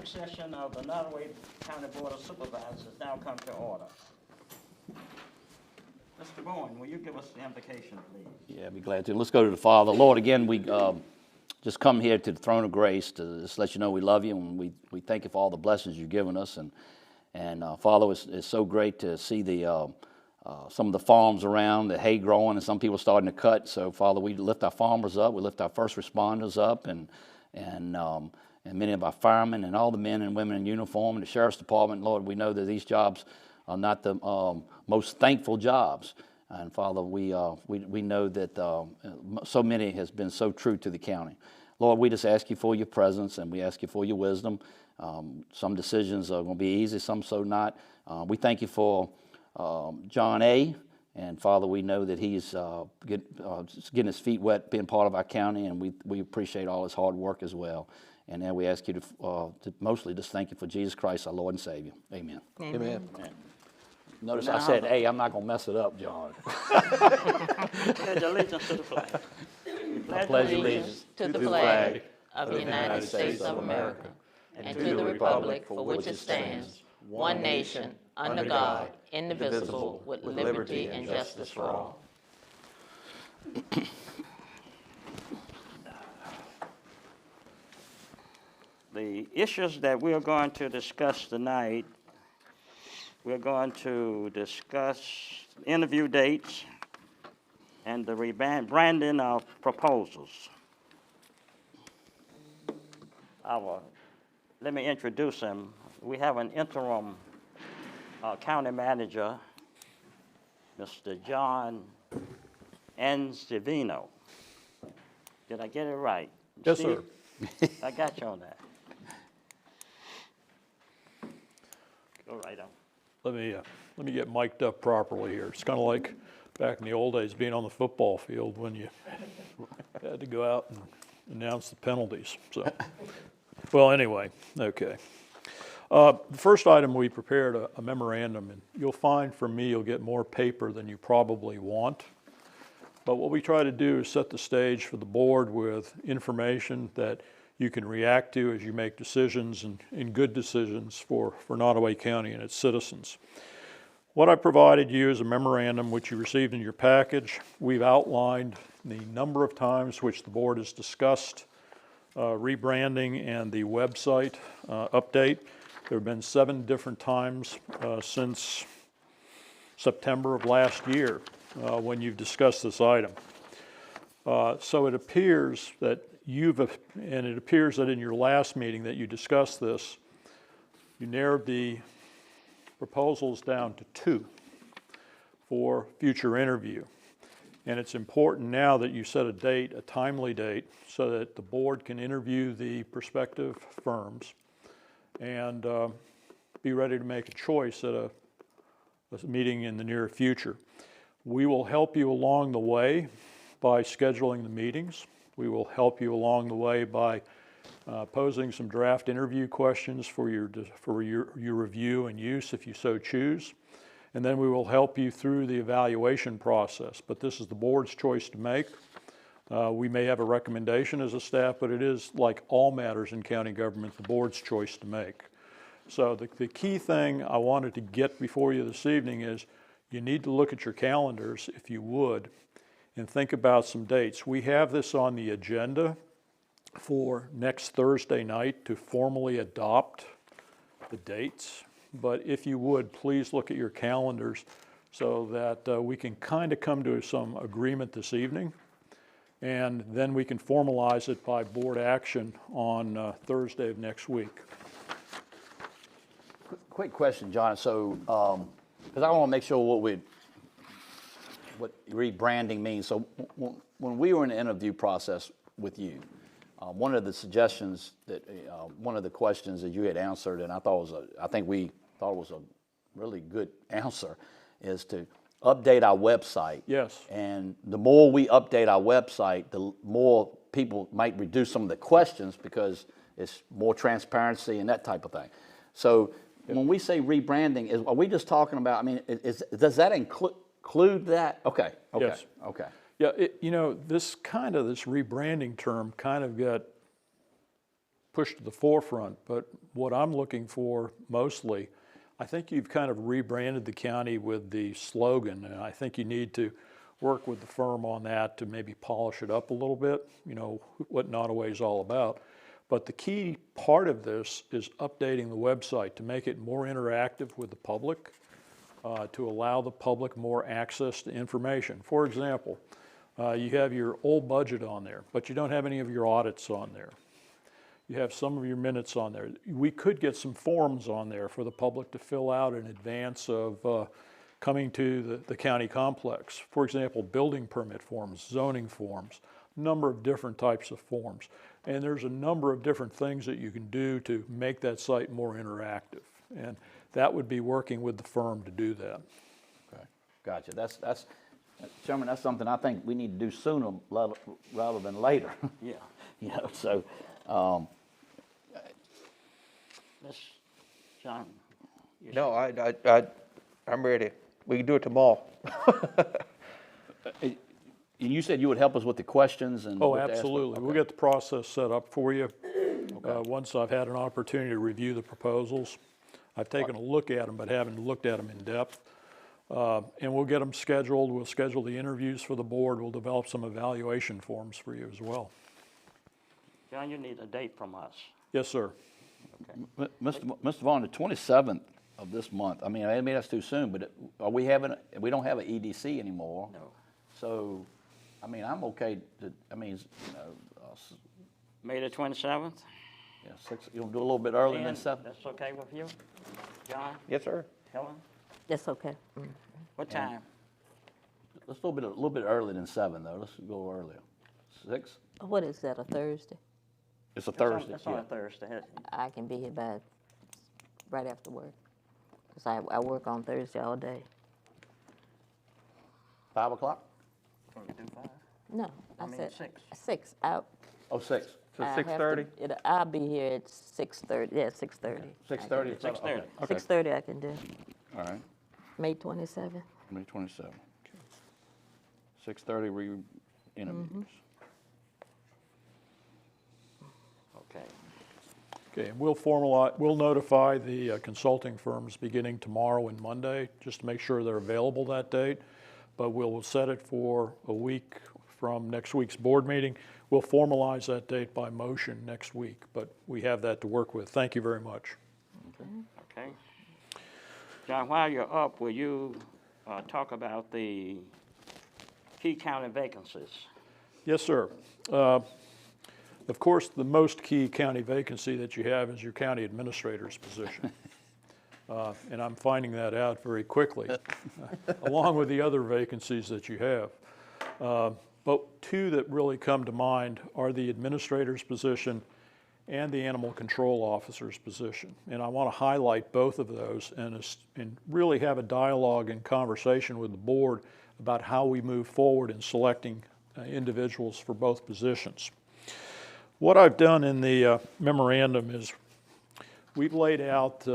session of the Nottaway County Board of Supervisors now come to order. Mr. Bowen, will you give us the invocation, please? Yeah, I'd be glad to. Let's go to the Father. Lord, again, we just come here to the throne of grace to just let you know we love you, and we thank you for all the blessings you've given us. And Father, it's so great to see the some of the farms around, the hay growing, and some people starting to cut. So, Father, we lift our farmers up, we lift our first responders up, and many of our firemen and all the men and women in uniform and the Sheriff's Department. Lord, we know that these jobs are not the most thankful jobs. And Father, we know that so many has been so true to the county. Lord, we just ask you for your presence, and we ask you for your wisdom. Some decisions are going to be easy, some so not. We thank you for John A., and Father, we know that he's getting his feet wet, being part of our county, and we appreciate all his hard work as well. And then we ask you to mostly just thank you for Jesus Christ, our Lord and Savior. Amen. Amen. Amen. Notice I said, hey, I'm not going to mess it up, John. Pledge allegiance to the flag. I pledge allegiance to the flag of the United States of America and to the republic for which it stands, one nation, under God, indivisible, with liberty and justice for all. The issues that we're going to discuss tonight, we're going to discuss interview dates and the rebranding of proposals. Let me introduce him. We have an interim county manager, Mr. John Anzavino. Did I get it right? Yes, Steve? sir. I got you on that. Go right on. Let me get mic'd up properly here. It's kind of like back in the old days being on the football field when you had to go out and announce the penalties. So, well, anyway, okay. The first item, we prepared a memorandum, and you'll find from me you'll get more paper than you probably want. But what we try to do is set the stage for the board with information that you can react to as you make decisions, and good decisions for Nottaway County and its citizens. What I provided you is a memorandum which you received in your package. We've outlined the number of times which the board has discussed rebranding and the website update. There have been 7 different times since September of last year when you've discussed this item. So it appears that it appears that in your last meeting that you discussed this, you narrowed the proposals down to 2 for future interview. And it's important now that you set a date, a timely date, so that the board can interview the prospective firms and be ready to make a choice at a meeting in the near future. We will help you along the way by scheduling the meetings. We will help you along the way by posing some draft interview questions for your review and use if you so choose. And then we will help you through the evaluation process. But this is the board's choice to make. We may have a recommendation as a staff, but it is, like all matters in county government, the board's choice to make. So the key thing I wanted to get before you this evening is you need to look at your calendars, if you would, and think about some dates. We have this on the agenda for next Thursday night to formally adopt the dates. But if you would, please look at your calendars so that we can kind of come to some agreement this evening. And then we can formalize it by board action on Thursday of next week. Quick question, John. So, because I want to make sure what rebranding means. So, when we were in the interview process with you, one of the suggestions that one of the questions that you had answered, and I think we thought it was a really good answer, is to update our website. Yes. And the more we update our website, the more people might reduce some of the questions because it's more transparency and that type of thing. So when we say rebranding, are we just talking about, I mean, does that include that? Okay. Yes. Okay. Yeah, this rebranding term kind of got pushed to the forefront, but what I'm looking for mostly, I think you've kind of rebranded the county with the slogan, and I think you need to work with the firm on that to maybe polish it up a little bit, you know, what Nottoway is all about. But the key part of this is updating the website to make it more interactive with the public, to allow the public more access to information. For example, you have your old budget on there, but you don't have any of your audits on there. You have some of your minutes on there. We could get some forms on there for the public to fill out in advance of coming to the county complex. For example, building permit forms, zoning forms, a number of different types of forms. And there's a number of different things that you can do to make that site more interactive. And that would be working with the firm to do that. Okay, gotcha. That's Chairman, that's something I think we need to do sooner rather than later. Yeah. You know, so, Ms. John? you No, I'm ready. We can do it tomorrow. and you said you would help us with the questions and. Oh, what to ask for? absolutely. We'll Okay. get the process set up for you. Once I've had an opportunity to review the proposals. I've taken a look at them, but haven't looked at them in depth. And we'll get them scheduled. We'll schedule the interviews for the board. We'll develop some evaluation forms for you as well. John, you need a date from us. Yes, sir. Mr. Vaughn, the 27th of this month, I mean, maybe that's too soon, but are we we don't have an EDC anymore. No. So, I mean, I'm okay to, I mean, you know, May the 27th? yeah, you'll do a little bit earlier than Dan, 7? That's okay with you? John? Yes, sir. Helen? That's okay. What time? Let's go a little bit earlier than 7, though. Let's go earlier. 6? What is that, a Thursday? It's a Thursday. It's on yeah. a Thursday. I can be here by right after work, because I work on Thursday all day. 5 o'clock? Can we do 5? No, I mean said 6. 6. Oh, 6. So I have 6:30? I'll be here at 6:30. Yeah, 6:30. 6:30? 6:30. Okay. 6:30 I can do. All right. May 27th. May 27. 6:30 interviews. Okay. Okay, and we'll notify the consulting firms beginning tomorrow and Monday, just to make sure they're available that date. But we'll set it for a week from next week's board meeting. We'll formalize that date by motion next week, but we have that to work with. Thank you very much. Okay. John, while you're up, will you talk about the key county vacancies? Yes, sir. Of course, the most key county vacancy that you have is your county administrator's position. And I'm finding that out very quickly, along with the other vacancies that you have. But two that really come to mind are the administrator's position and the animal control officer's position. And I want to highlight both of those and really have a dialogue and conversation with the board about how we move forward in selecting individuals for both positions. What I've done in the memorandum is we've laid out,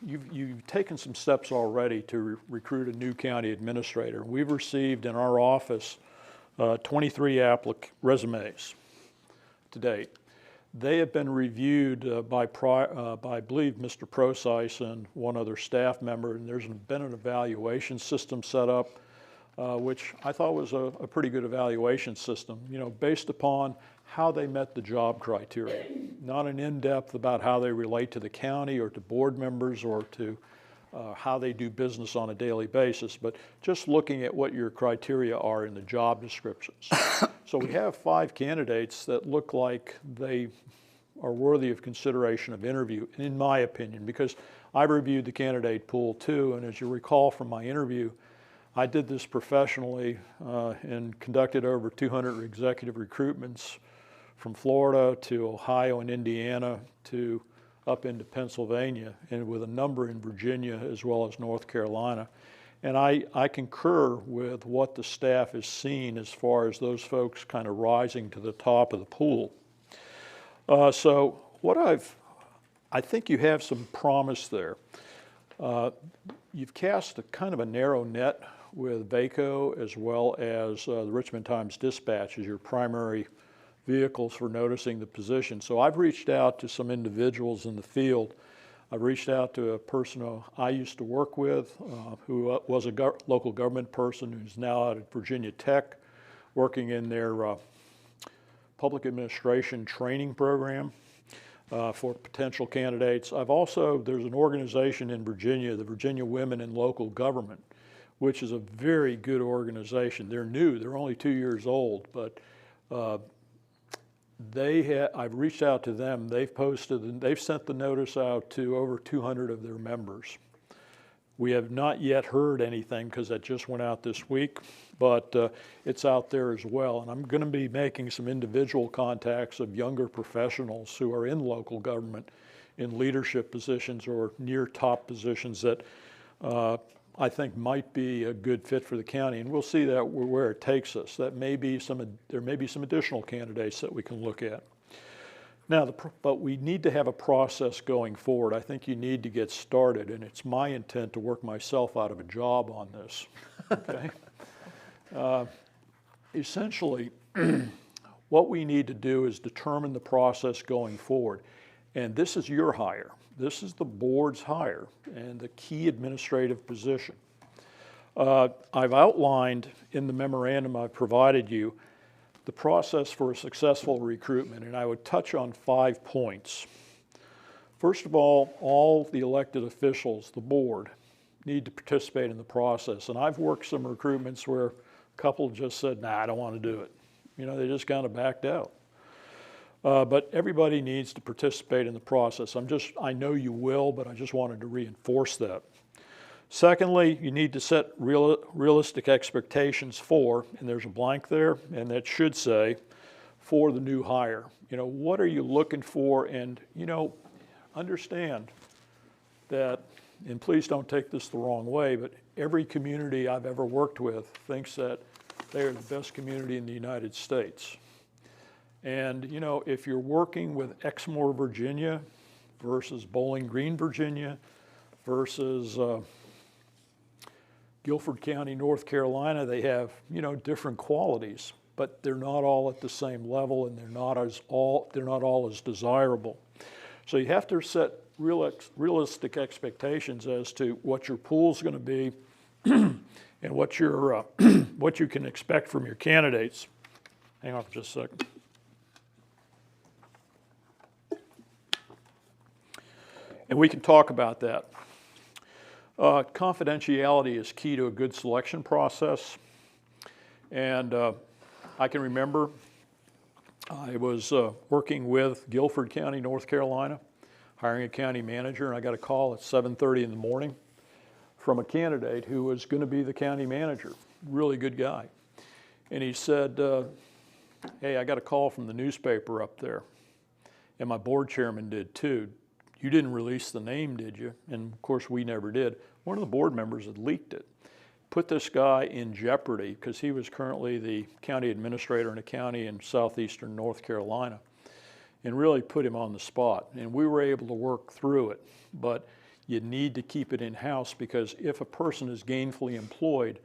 you've taken some steps already to recruit a new county administrator. We've received in our office 23 resumes to date. They have been reviewed by I believe, Mr. Process and one other staff member, and there's been an evaluation system set up, which I thought was a pretty good evaluation system, you know, based upon how they met the job criteria. Not an in-depth about how they relate to the county or to board members or to how they do business on a daily basis, but just looking at what your criteria are in the job descriptions. So we have 5 candidates that look like they are worthy of consideration of interview, in my opinion, because I reviewed the candidate pool too, and as you recall from my interview, I did this professionally and conducted over 200 executive recruitments from Florida to Ohio and Indiana to up into Pennsylvania, and with a number in Virginia as well as North Carolina. And I concur with what the staff has seen as far as those folks kind of rising to the top of the pool. So what I think you have some promise there. You've cast a kind of a narrow net with VACO as well as the Richmond Times-Dispatch as your primary vehicles for noticing the position. So I've reached out to some individuals in the field. I've reached out to a person who I used to work with, who was a local government person who's now out at Virginia Tech, working in their public administration training program for potential candidates. There's an organization in Virginia, the Virginia Women in Local Government, which is a very good organization. They're new, they're only 2 years old, but I've reached out to them. They've sent the notice out to over 200 of their members. We have not yet heard anything because that just went out this week, but it's out there as well. And I'm going to be making some individual contacts of younger professionals who are in local government in leadership positions or near top positions that I think might be a good fit for the county. And we'll see that where it takes us. There may be some additional candidates that we can look at. Now, but we need to have a process going forward. I think you need to get started, and it's my intent to work myself out of a job on this, okay? Essentially, what we need to do is determine the process going forward. And this is your hire. This is the board's hire and the key administrative position. I've outlined in the memorandum I've provided you the process for a successful recruitment, and I would touch on 5 points. First of all the elected officials, the board, need to participate in the process. And I've worked some recruitments where a couple just said, nah, I don't want to do it. You know, they just kind of backed out. But everybody needs to participate in the process. I know you will, but I just wanted to reinforce that. Secondly, you need to set realistic expectations for, and there's a blank there, and that should say, for the new hire. You know, what are you looking for? And, you know, understand that, and please don't take this the wrong way, but every community I've ever worked with thinks that they are the best community in the United States. And, you know, if you're working with Exmoor, Virginia versus Bowling Green, Virginia versus Guilford County, North Carolina, they have, you know, different qualities, but they're not all at the same level, and they're not all as desirable. So you have to set realistic expectations as to what your pool's going to be and what you can expect from your candidates. Hang on for just a second. And we can talk about that. Confidentiality is key to a good selection process. And I can remember I was working with Guilford County, North Carolina, hiring a county manager, and I got a call at 7:30 in the morning from a candidate who was going to be the county manager, really good guy. And he said, hey, I got a call from the newspaper up there, and my board chairman did too. You didn't release the name, did you? And of course, we never did. One of the board members had leaked it. Put this guy in jeopardy because he was currently the county administrator in a county in southeastern North Carolina, and really put him on the spot. And we were able to work through it. But you need to keep it in-house, because if a person is gainfully employed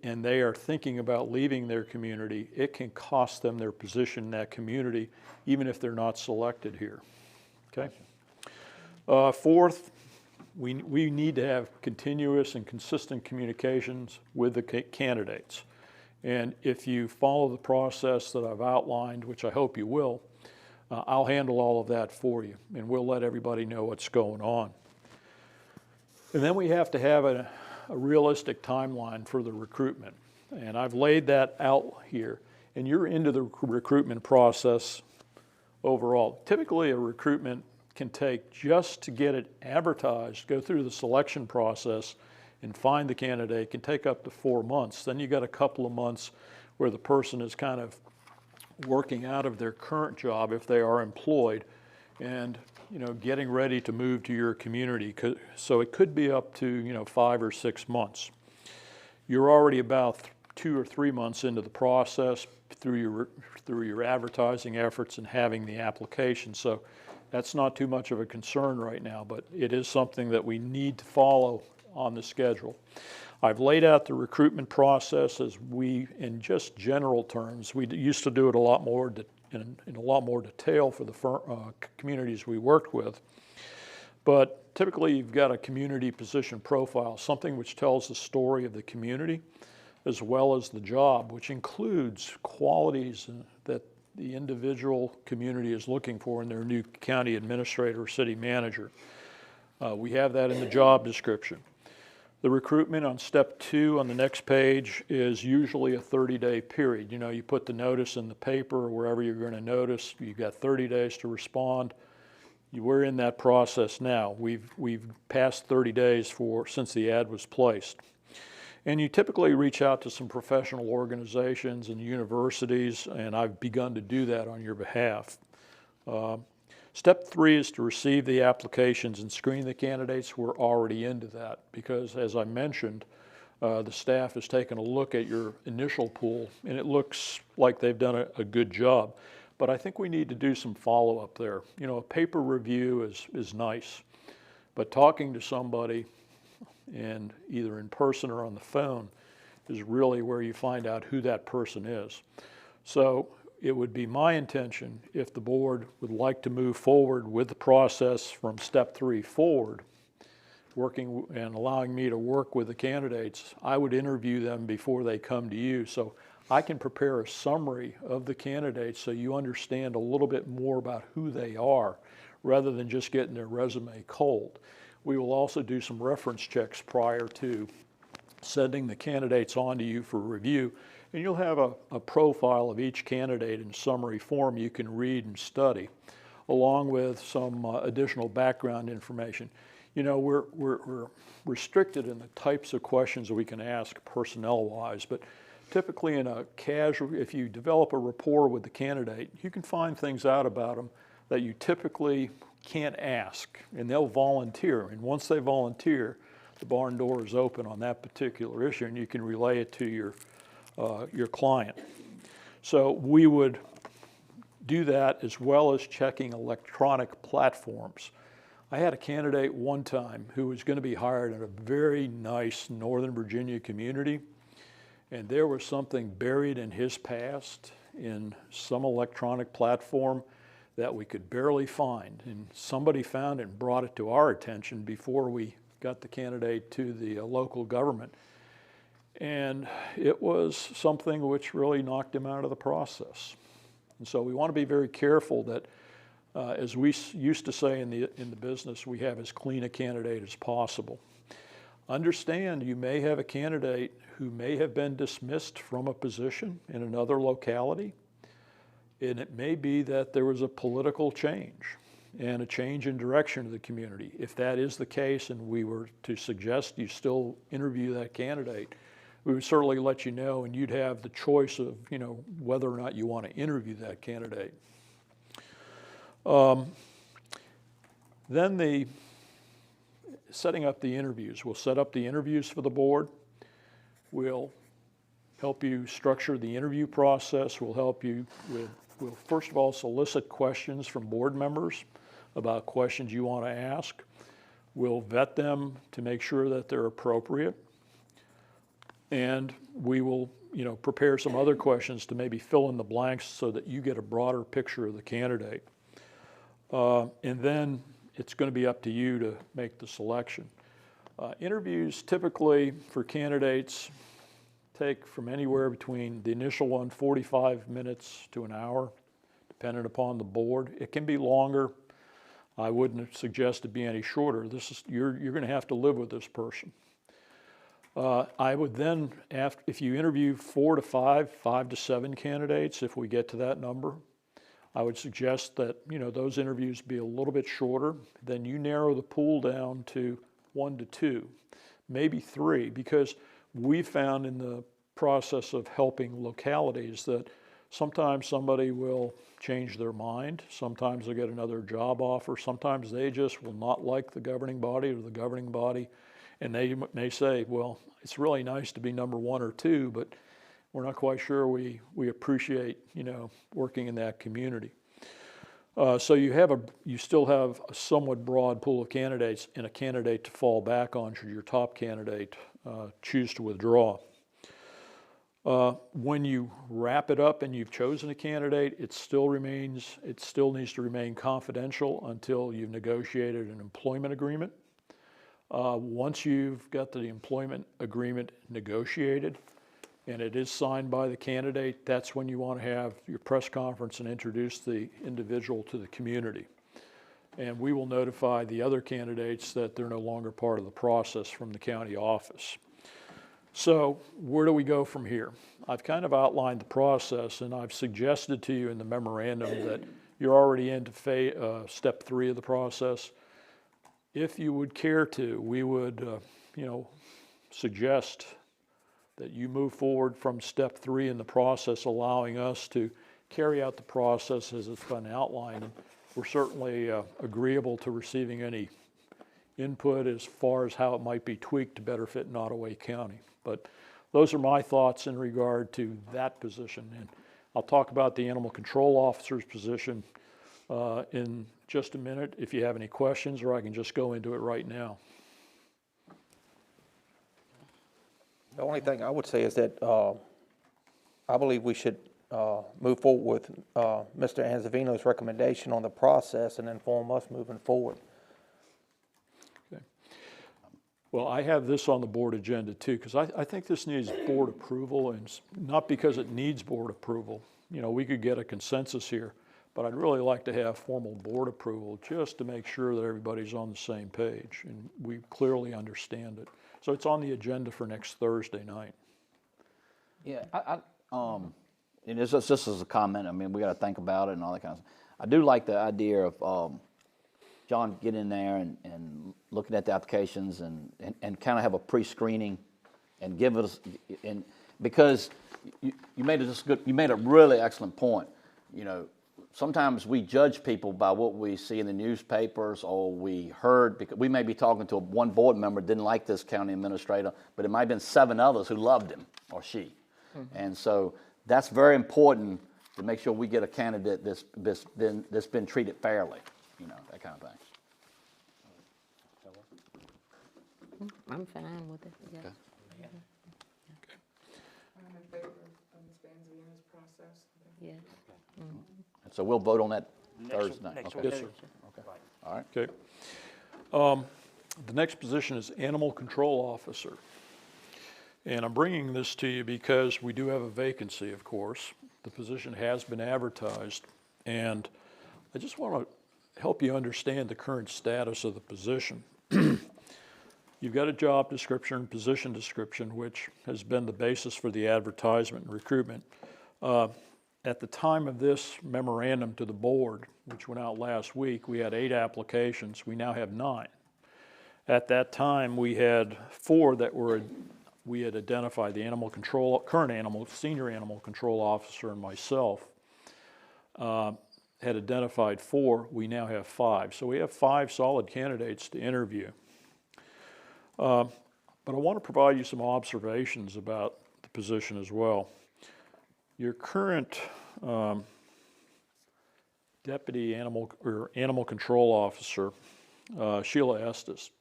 and they are thinking about leaving their community, it can cost them their position in that community, even if they're not selected here. Okay? Fourth, we need to have continuous and consistent communications with the candidates. And if you follow the process that I've outlined, which I hope you will, I'll handle all of that for you, and we'll let everybody know what's going on. And then we have to have a realistic timeline for the recruitment. And I've laid that out here. And you're into the recruitment process overall. Typically, a recruitment can take, just to get it advertised, go through the selection process and find the candidate, can take up to 4 months. Then you got a couple of months where the person is kind of working out of their current job if they are employed, and getting ready to move to your community. So it could be up to 5 or 6 months. You're already about 2 or 3 months into the process through your advertising efforts and having the application. So that's not too much of a concern right now, but it is something that we need to follow on the schedule. I've laid out the recruitment process as in just general terms. We used to do it a lot more in a lot more detail for the communities we worked with. But typically you've got a community position profile, something which tells the story of the community as well as the job, which includes qualities that the individual community is looking for in their new county administrator or city manager. We have that in the job description. The recruitment on step 2 on the next page is usually a 30-day period. You know, you put the notice in the paper or wherever you're going to notice. You've got 30 days to respond. We're in that process now. We've passed 30 days since the ad was placed. And you typically reach out to some professional organizations and universities, and I've begun to do that on your behalf. Step 3 is to receive the applications and screen the candidates. We're already into that because, as I mentioned, the staff has taken a look at your initial pool, and it looks like they've done a good job. But I think we need to do some follow-up there. You know, a paper review is nice, but talking to somebody, and either in person or on the phone, is really where you find out who that person is. So it would be my intention, if the board would like to move forward with the process from step 3 forward, working and allowing me to work with the candidates, I would interview them before they come to you. So I can prepare a summary of the candidates so you understand a little bit more about who they are, rather than just getting their resume cold. We will also do some reference checks prior to sending the candidates on to you for review, and you'll have a profile of each candidate in summary form you can read and study, along with some additional background information. You know, we're restricted in the types of questions that we can ask personnel-wise, but typically in a casual, if you develop a rapport with the candidate, you can find things out about them that you typically can't ask, and they'll volunteer. And once they volunteer, the barn door is open on that particular issue, and you can relay it to your client. So we would do that as well as checking electronic platforms. I had a candidate one time who was going to be hired in a very nice Northern Virginia community, and there was something buried in his past in some electronic platform that we could barely find. And somebody found it and brought it to our attention before we got the candidate to the local government. And it was something which really knocked him out of the process. And so we want to be very careful that, as we used to say in the business, we have as clean a candidate as possible. Understand you may have a candidate who may have been dismissed from a position in another locality, and it may be that there was a political change and a change in direction of the community. If that is the case and we were to suggest you still interview that candidate, we would certainly let you know, and you'd have the choice of, you know, whether or not you want to interview that candidate. Then the setting up the interviews. We'll set up the interviews for the board. We'll help you structure the interview process. We'll help you we'll first of all solicit questions from board members about questions you want to ask. We'll vet them to make sure that they're appropriate. And we will, you know, prepare some other questions to maybe fill in the blanks so that you get a broader picture of the candidate. And then it's going to be up to you to make the selection. Interviews typically for candidates take from anywhere between the initial one, 45 minutes to an hour, depending upon the board. It can be longer. I wouldn't suggest it be any shorter. You're going to have to live with this person. I would then, if you interview 4 to 5, 5 to 7 candidates, if we get to that number, I would suggest that, you know, those interviews be a little bit shorter. Then you narrow the pool down to 1 to 2, maybe 3, because we found in the process of helping localities that sometimes somebody will change their mind, sometimes they'll get another job offer, sometimes they just will not like the governing body or the governing body, and they may say, well, it's really nice to be number 1 or 2, but we're not quite sure we appreciate, you know, working in that community. So you still have a somewhat broad pool of candidates and a candidate to fall back on should your top candidate choose to withdraw. When you wrap it up and you've chosen a candidate, it still needs to remain confidential until you've negotiated an employment agreement. Once you've got the employment agreement negotiated and it is signed by the candidate, that's when you want to have your press conference and introduce the individual to the community. And we will notify the other candidates that they're no longer part of the process from the county office. So where do we go from here? I've kind of outlined the process, and I've suggested to you in the memorandum that you're already into step 3 of the process. If you would care to, we would suggest that you move forward from step 3 in the process, allowing us to carry out the process as it's been outlined. And we're certainly agreeable to receiving any input as far as how it might be tweaked to better fit Nottoway County. But those are my thoughts in regard to that position. And I'll talk about the animal control officer's position in just a minute if you have any questions, or I can just go into it right now. The only thing I would say is that I believe we should move forward with Mr. Anzavino's recommendation on the process and inform us moving forward. Okay. Well, I have this on the board agenda too, because I think this needs board approval, and not because it needs board approval. You know, we could get a consensus here, but I'd really like to have formal board approval just to make sure that everybody's on the same page and we clearly understand it. So it's on the agenda for next Thursday night. Yeah, and it's just as a comment, I mean, we got to think about it and all that kind of stuff. I do like the idea of John getting in there and looking at the applications and kind of have a pre-screening and give us, and because you made a really excellent point. You know, sometimes we judge people by what we see in the newspapers or we heard, because we may be talking to one board member didn't like this county administrator, but it might have been 7 others who loved him or she. Mm-hmm. And so that's very important to make sure we get a candidate that's been treated fairly, you know, that kind of thing. I'm fine with it, yeah. Okay. I'm in favor of Ms. Banzavino's process. Yes. And so we'll vote on that Thursday night. next Okay. week. Yes, sir. Okay. All right. Okay. The next position is Animal Control Officer. And I'm bringing this to you because we do have a vacancy, of course. The position has been advertised, and I just want to help you understand the current status of the position. You've got a job description, position description, which has been the basis for the advertisement and recruitment. At the time of this memorandum to the board, which went out last week, we had 8 applications. We now have 9. At that time, we had 4 that we had identified, the senior animal control officer and myself had identified 4. We now have 5. So we have 5 solid candidates to interview. But I want to provide you some observations about the position as well. Your current deputy animal control officer, Sheila Estes,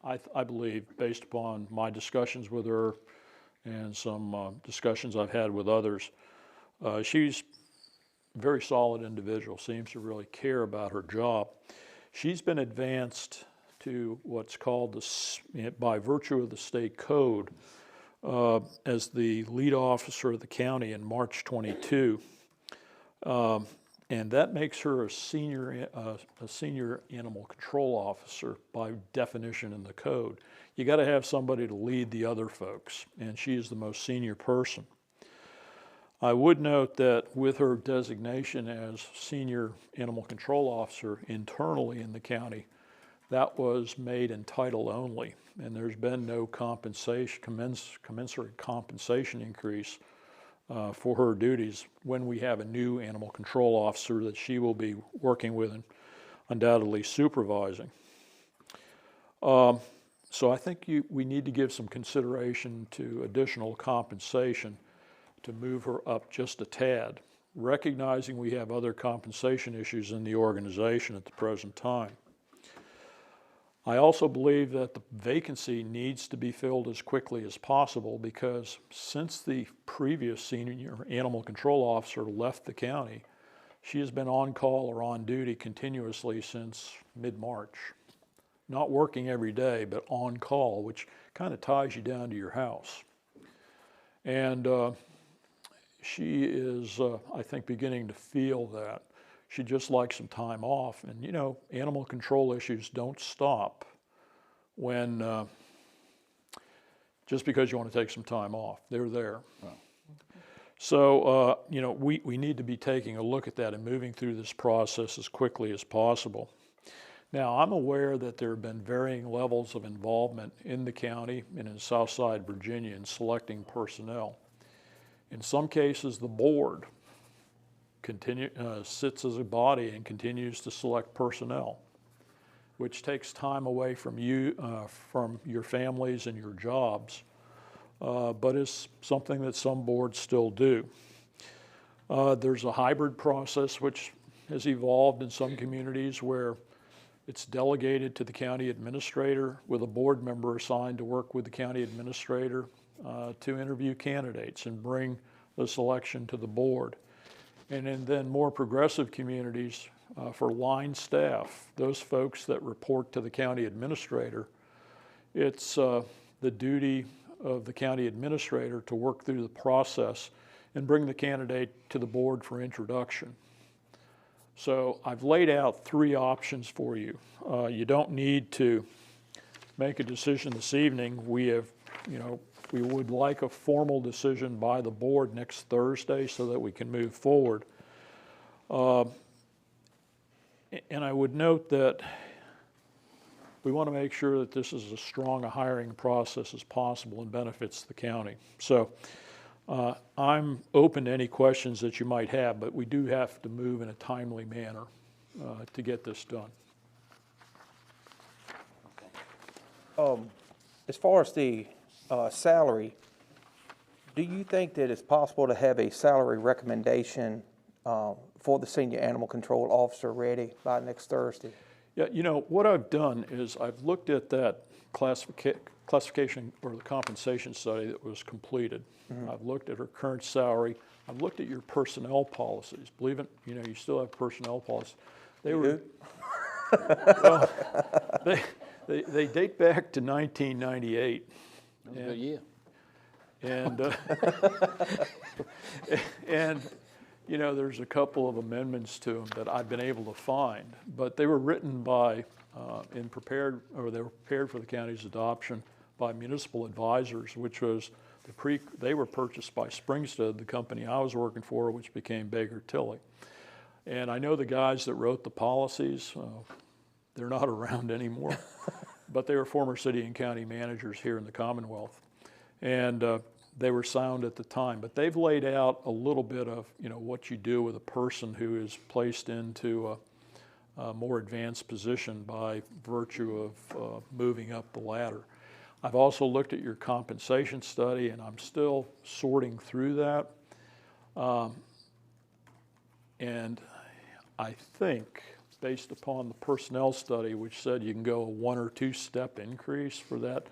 I believe, based upon my discussions with her and some discussions I've had with others, she's a very solid individual, seems to really care about her job. She's been advanced to what's called, by virtue of the state code, as the lead officer of the county in March 22. And that makes her a senior animal control officer by definition in the code. You got to have somebody to lead the other folks, and she is the most senior person. I would note that with her designation as senior animal control officer internally in the county, that was made in title only, and there's been no compensation, commensurate compensation increase for her duties when we have a new animal control officer that she will be working with and undoubtedly supervising. So I think we need to give some consideration to additional compensation to move her up just a tad, recognizing we have other compensation issues in the organization at the present time. I also believe that the vacancy needs to be filled as quickly as possible because since the previous senior animal control officer left the county, she has been on call or on duty continuously since mid-March. Not working every day, but on call, which kind of ties you down to your house. And she is, I think, beginning to feel that. She'd just like some time off. And, you know, animal control issues don't stop when, just because you want to take some time off. They're there. Oh. So, you know, we need to be taking a look at that and moving through this process as quickly as possible. Now, I'm aware that there have been varying levels of involvement in the county and in Southside Virginia in selecting personnel. In some cases, the board sits as a body and continues to select personnel, which takes time away from you, from your families and your jobs, but is something that some boards still do. There's a hybrid process which has evolved in some communities where it's delegated to the county administrator with a board member assigned to work with the county administrator to interview candidates and bring the selection to the board. And then more progressive communities, for line staff, those folks that report to the county administrator, it's the duty of the county administrator to work through the process and bring the candidate to the board for introduction. So I've laid out 3 options for you. You don't need to make a decision this evening. We have, you know, we would like a formal decision by the board next Thursday so that we can move forward. And I would note that we want to make sure that this is as strong a hiring process as possible and benefits the county. So I'm open to any questions that you might have, but we do have to move in a timely manner to get this done. As far as the salary, do you think that it's possible to have a salary recommendation for the senior animal control officer ready by next Thursday? Yeah, you know, what I've done is I've looked at that classification or the compensation study that was completed. Mm-hmm. I've looked at her current salary. I've looked at your personnel policies. Believe it, you know, you still have personnel policies. They were, well, they date back to 1998. That was a good year. And you know, there's a couple of amendments to them that I've been able to find, but they were written by they were prepared for the county's adoption by municipal advisors, which was they were purchased by Springstead, the company I was working for, which became Baker Tilly. And I know the guys that wrote the policies, they're not around anymore, but they were former city and county managers here in the Commonwealth. And they were sound at the time, but they've laid out a little bit of, you know, what you do with a person who is placed into a more advanced position by virtue of moving up the ladder. I've also looked at your compensation study, and I'm still sorting through that. And I think, based upon the personnel study, which said you can go a 1 or 2 step increase for that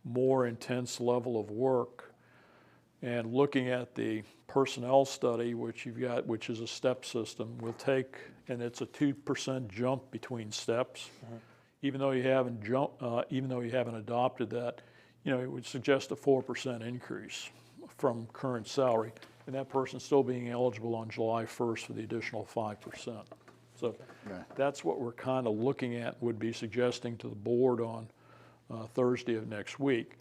more intense level of work, and looking at the personnel study, which you've got, which is a step system, will take, and it's a 2% jump between steps. Mm-hmm. Even though you haven't adopted that, you know, it would suggest a 4% increase from current salary, and that person still being eligible on July 1st for the additional 5%. So that's what we're kind of looking at, would be suggesting to the board on Thursday of next week.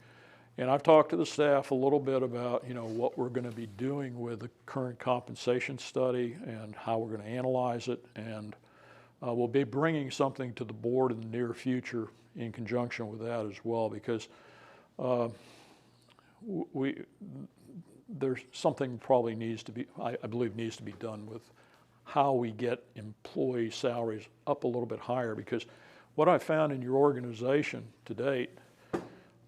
And I've talked to the staff a little bit about, you know, what we're going to be doing with the current compensation study and how we're going to analyze it. And we'll be bringing something to the board in the near future in conjunction with that as well, because there's something probably needs to be, I believe needs to be done with how we get employee salaries up a little bit higher, because what I found in your organization to date, a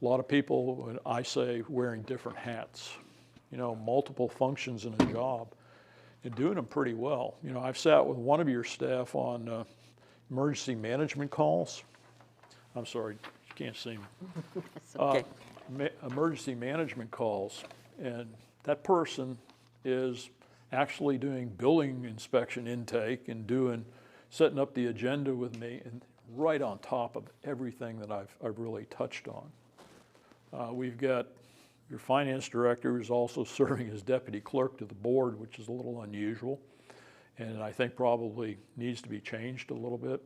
lot of people, when I say wearing different hats, you know, multiple functions in a job, and doing them pretty well. You know, I've sat with one of your staff on emergency management calls. I'm sorry, you can't see me. It's okay. Emergency management calls, and that person is actually doing building inspection intake and setting up the agenda with me, and right on top of everything that I've really touched on. We've got your finance director who's also serving as deputy clerk to the board, which is a little unusual, and I think probably needs to be changed a little bit.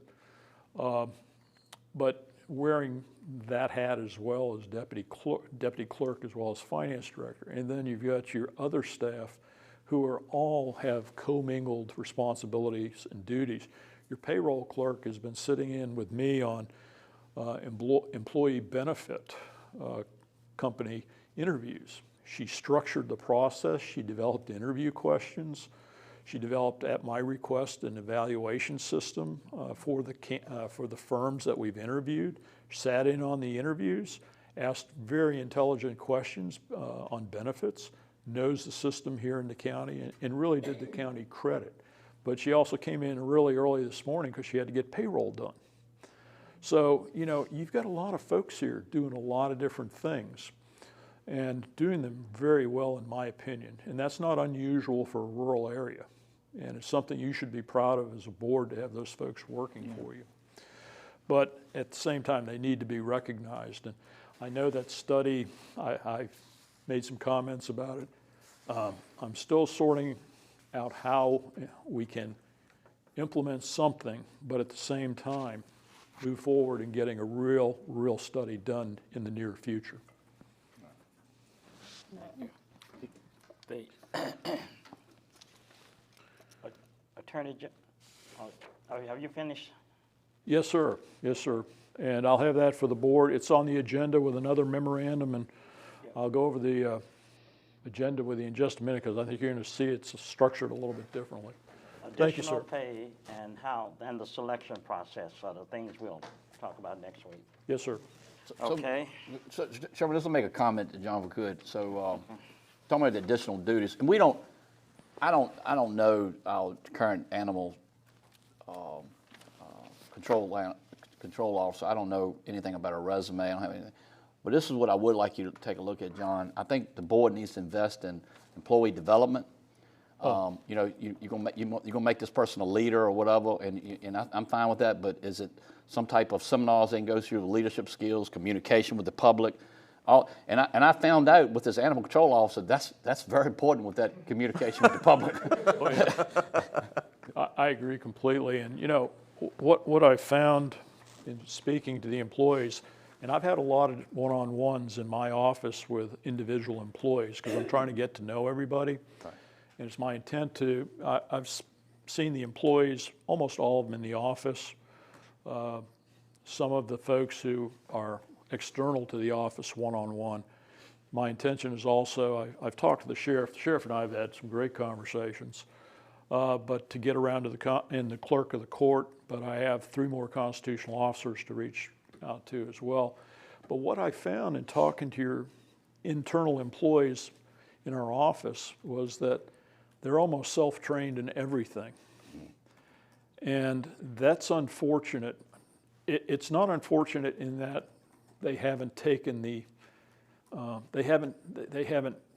But wearing that hat as well as deputy clerk as well as finance director, and then you've got your other staff who all have commingled responsibilities and duties. Your payroll clerk has been sitting in with me on employee benefit company interviews. She structured the process. She developed interview questions. She developed, at my request, an evaluation system for the firms that we've interviewed, sat in on the interviews, asked very intelligent questions on benefits, knows the system here in the county, and really did the county credit. But she also came in really early this morning because she had to get payroll done. So, you know, you've got a lot of folks here doing a lot of different things and doing them very well, in my opinion. And that's not unusual for a rural area. And it's something you should be proud of as a board, to have those folks working for you. But at the same time, they need to be recognized. And I know that study, I've made some comments about it. I'm still sorting out how we can implement something, but at the same time, move forward in getting a real study done in the near future. Attorney, have you finished? Yes, sir. Yes, sir. And I'll have that for the board. It's on the agenda with another memorandum, and I'll go over the agenda with you in just a minute, because I think you're going to see it's structured a little bit differently. Thank you, sir. Additional pay and the selection process are the things we'll talk about next week. Yes, sir. Okay. So, Chairman, just to make a comment to John, if we could. So, talking about the additional duties, and I don't know our current animal control officer. I don't know anything about her resume. I don't have anything. But this is what I would like you to take a look at, John. I think the board needs to invest in employee development. You know, you're gonna make this person a leader or whatever, and I'm fine with that. But is it some type of seminars they can go through, leadership skills, communication with the public? And I found out with this animal control officer, that's very important with that communication with the public. I agree completely. And you know, what I found in speaking to the employees, and I've had a lot of one-on-ones in my office with individual employees, because I'm trying to get to know everybody. Right. And it's my intent to, I've seen the employees, almost all of them in the office. Some of the folks who are external to the office one-on-one. My intention is also, I've talked to the sheriff. The sheriff and I have had some great conversations. But to get around to the clerk of the court, but I have 3 more constitutional officers to reach out to as well. But what I found in talking to your internal employees in our office was that they're almost self-trained in everything. And that's unfortunate. It's not unfortunate in that they haven't taken they haven't,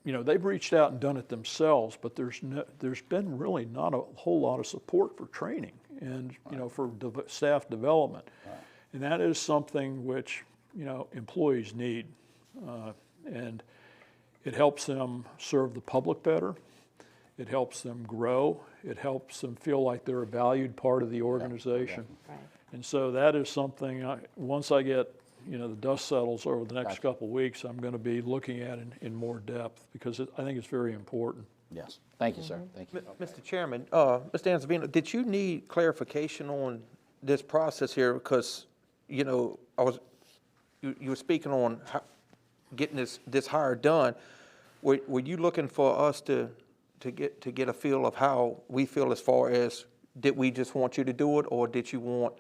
you know, they've reached out and done it themselves, but there's been really not a whole lot of support for training and, you know, for staff development. Right. And that is something which, you know, employees need. And it helps them serve the public better. It helps them grow. It helps them feel like they're a valued part of the organization. Right. And so that is something, once I get, you know, the dust settles over the next couple of weeks, I'm going to be looking at in more depth, because I think it's very important. Yes. Thank you, sir. Thank you. Mr. Chairman, Mr. Anzavino, did you need clarification on this process here? Because, you know, you were speaking on getting this hire done. Were you looking for us to get a feel of how we feel, as far as, did we just want you to do it, or did you want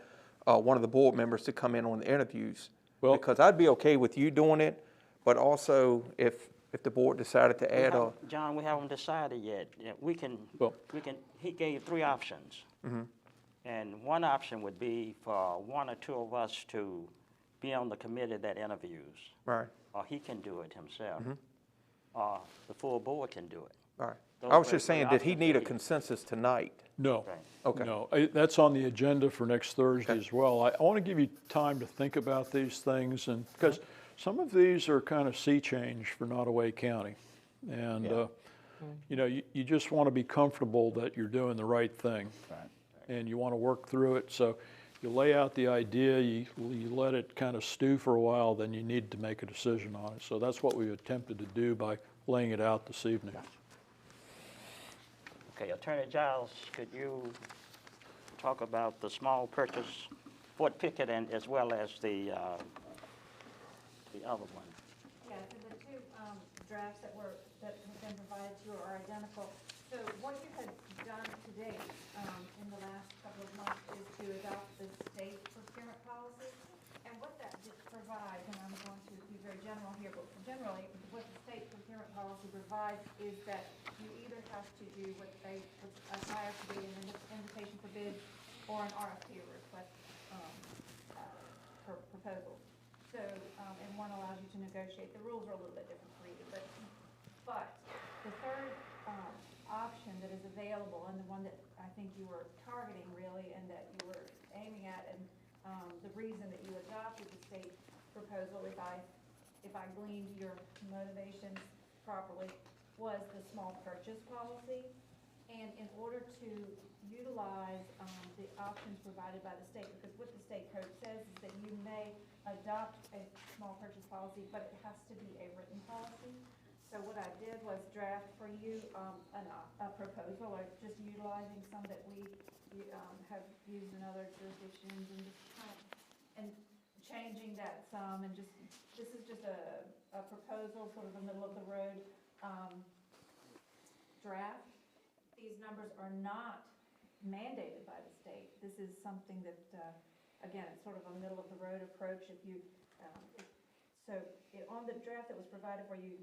one of the board members to come in on the interviews? Well, because I'd be okay with you doing it, but also if the board decided to add John, we haven't decided yet. Yeah, he gave 3 options. Mm-hmm. And one option would be for 1 or 2 of us to be on the committee that interviews, Right, or he can do it himself, or the full board can do it. right. Those I was were just saying, the did he options need a that he- consensus tonight? No. Right. Okay. No, that's on the agenda for next Thursday Okay. as well. I want to give you time to think about these things, and, because some of these are kind of sea change for Nottaway County. And, you know, you just want to be comfortable that you're doing the right thing. Right. And you want to work through it, so you lay out the idea, you let it kind of stew for a while, then you need to make a decision on it. So that's what we attempted to do by laying it out this evening. Okay, Attorney Giles, could you talk about the small purchase, Fort Pickett, and as well as the other one? Yeah, so the two drafts that have been provided to you are identical. So what you had done to date in the last couple of months is to adopt the state procurement policy. And what that provides, and I'm going to be very general here, but generally, what the state procurement policy provides is that you either have to do what they aspire to be an invitation for bid or an RFP, request for proposal. So, and one allows you to negotiate. The rules are a little bit different for you, but the third option that is available, and the one that I think you were targeting really, and that you were aiming at, and the reason that you adopted the state proposal, if I gleaned your motivations properly, was the small purchase policy. And in order to utilize the options provided by the state, because what the state code says is that you may adopt a small purchase policy, but it has to be a written policy. So what I did was draft for you a proposal, or just utilizing some that we have used in other jurisdictions, and just kind of, and changing that some, and just, this is just a proposal, sort of a middle of the road draft. These numbers are not mandated by the state. This is something that, again, it's sort of a middle of the road approach. If you, on the draft that was provided for you,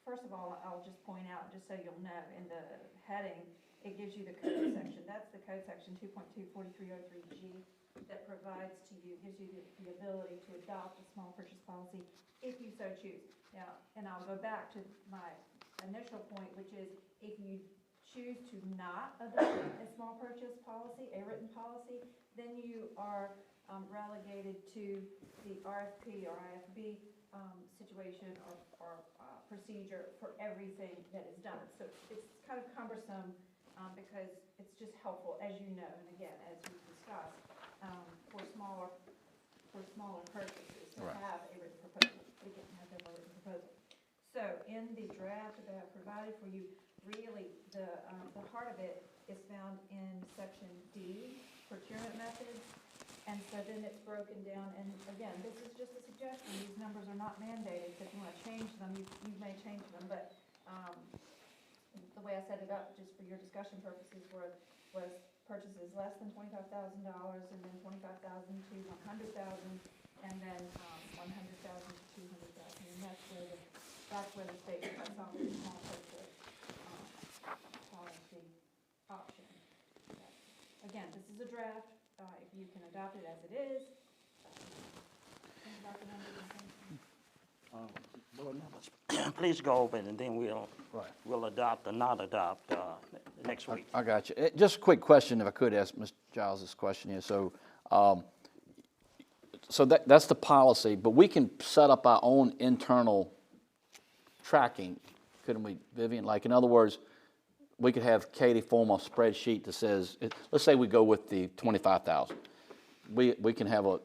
first of all, I'll just point out, just so you'll know, in the heading, it gives you the code section. That's the code section 2.24303G that provides to you, gives you the ability to adopt a small purchase policy if you so choose. Now, and I'll go back to my initial point, which is if you choose to not adopt a small purchase policy, a written policy, then you are relegated to the RFP or IFB situation or procedure for everything that is done. So it's kind of cumbersome because it's just helpful, as you know, and again, as we've discussed, for smaller purchases to Right. have a written proposal. We didn't have a written proposal. So in the draft that I have provided for you, really the heart of it is found in section D, Procurement Methods. And so then it's broken down, and again, this is just a suggestion. These numbers are not mandated, so if you want to change them, you may change them, but the way I set it up, just for your discussion purposes, was purchases less than $25,000, and then $25,000 to $100,000, and then 100,000 to 200,000, and that's where the state cuts off the small purchase policy option. Again, this is a draft. If you can adopt it as it is, think about the numbers and things. Board members, please go over it, and then we'll adopt or not adopt next week. I got you. Just a quick question, if I could ask Mr. Giles this question here. So, that's the policy, but we can set up our own internal tracking, couldn't we, Vivian? Like, in other words, we could have Katie form a spreadsheet that says, let's say we go with the 25,000. We can have a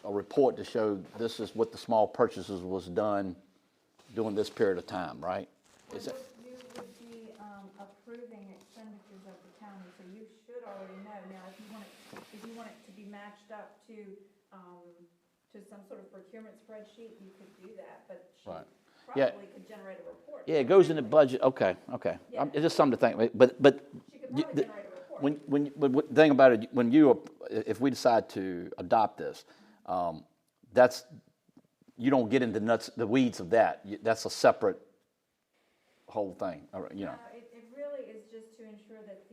report to show this is what the small purchases was done during this period of time, right? Is it? You would be approving expenditures of the county, so you should already know. Now, if you want it to be matched up to some sort of procurement spreadsheet, you could do that, but she Right. Yeah. probably could generate a report. Yeah, it goes in the budget. Okay. Yeah. It's just something to think about. But She could probably generate a report. when the thing about it, if we decide to adopt this, that's, you don't get into the weeds of that. That's a separate whole thing, you know. It really is just to ensure that,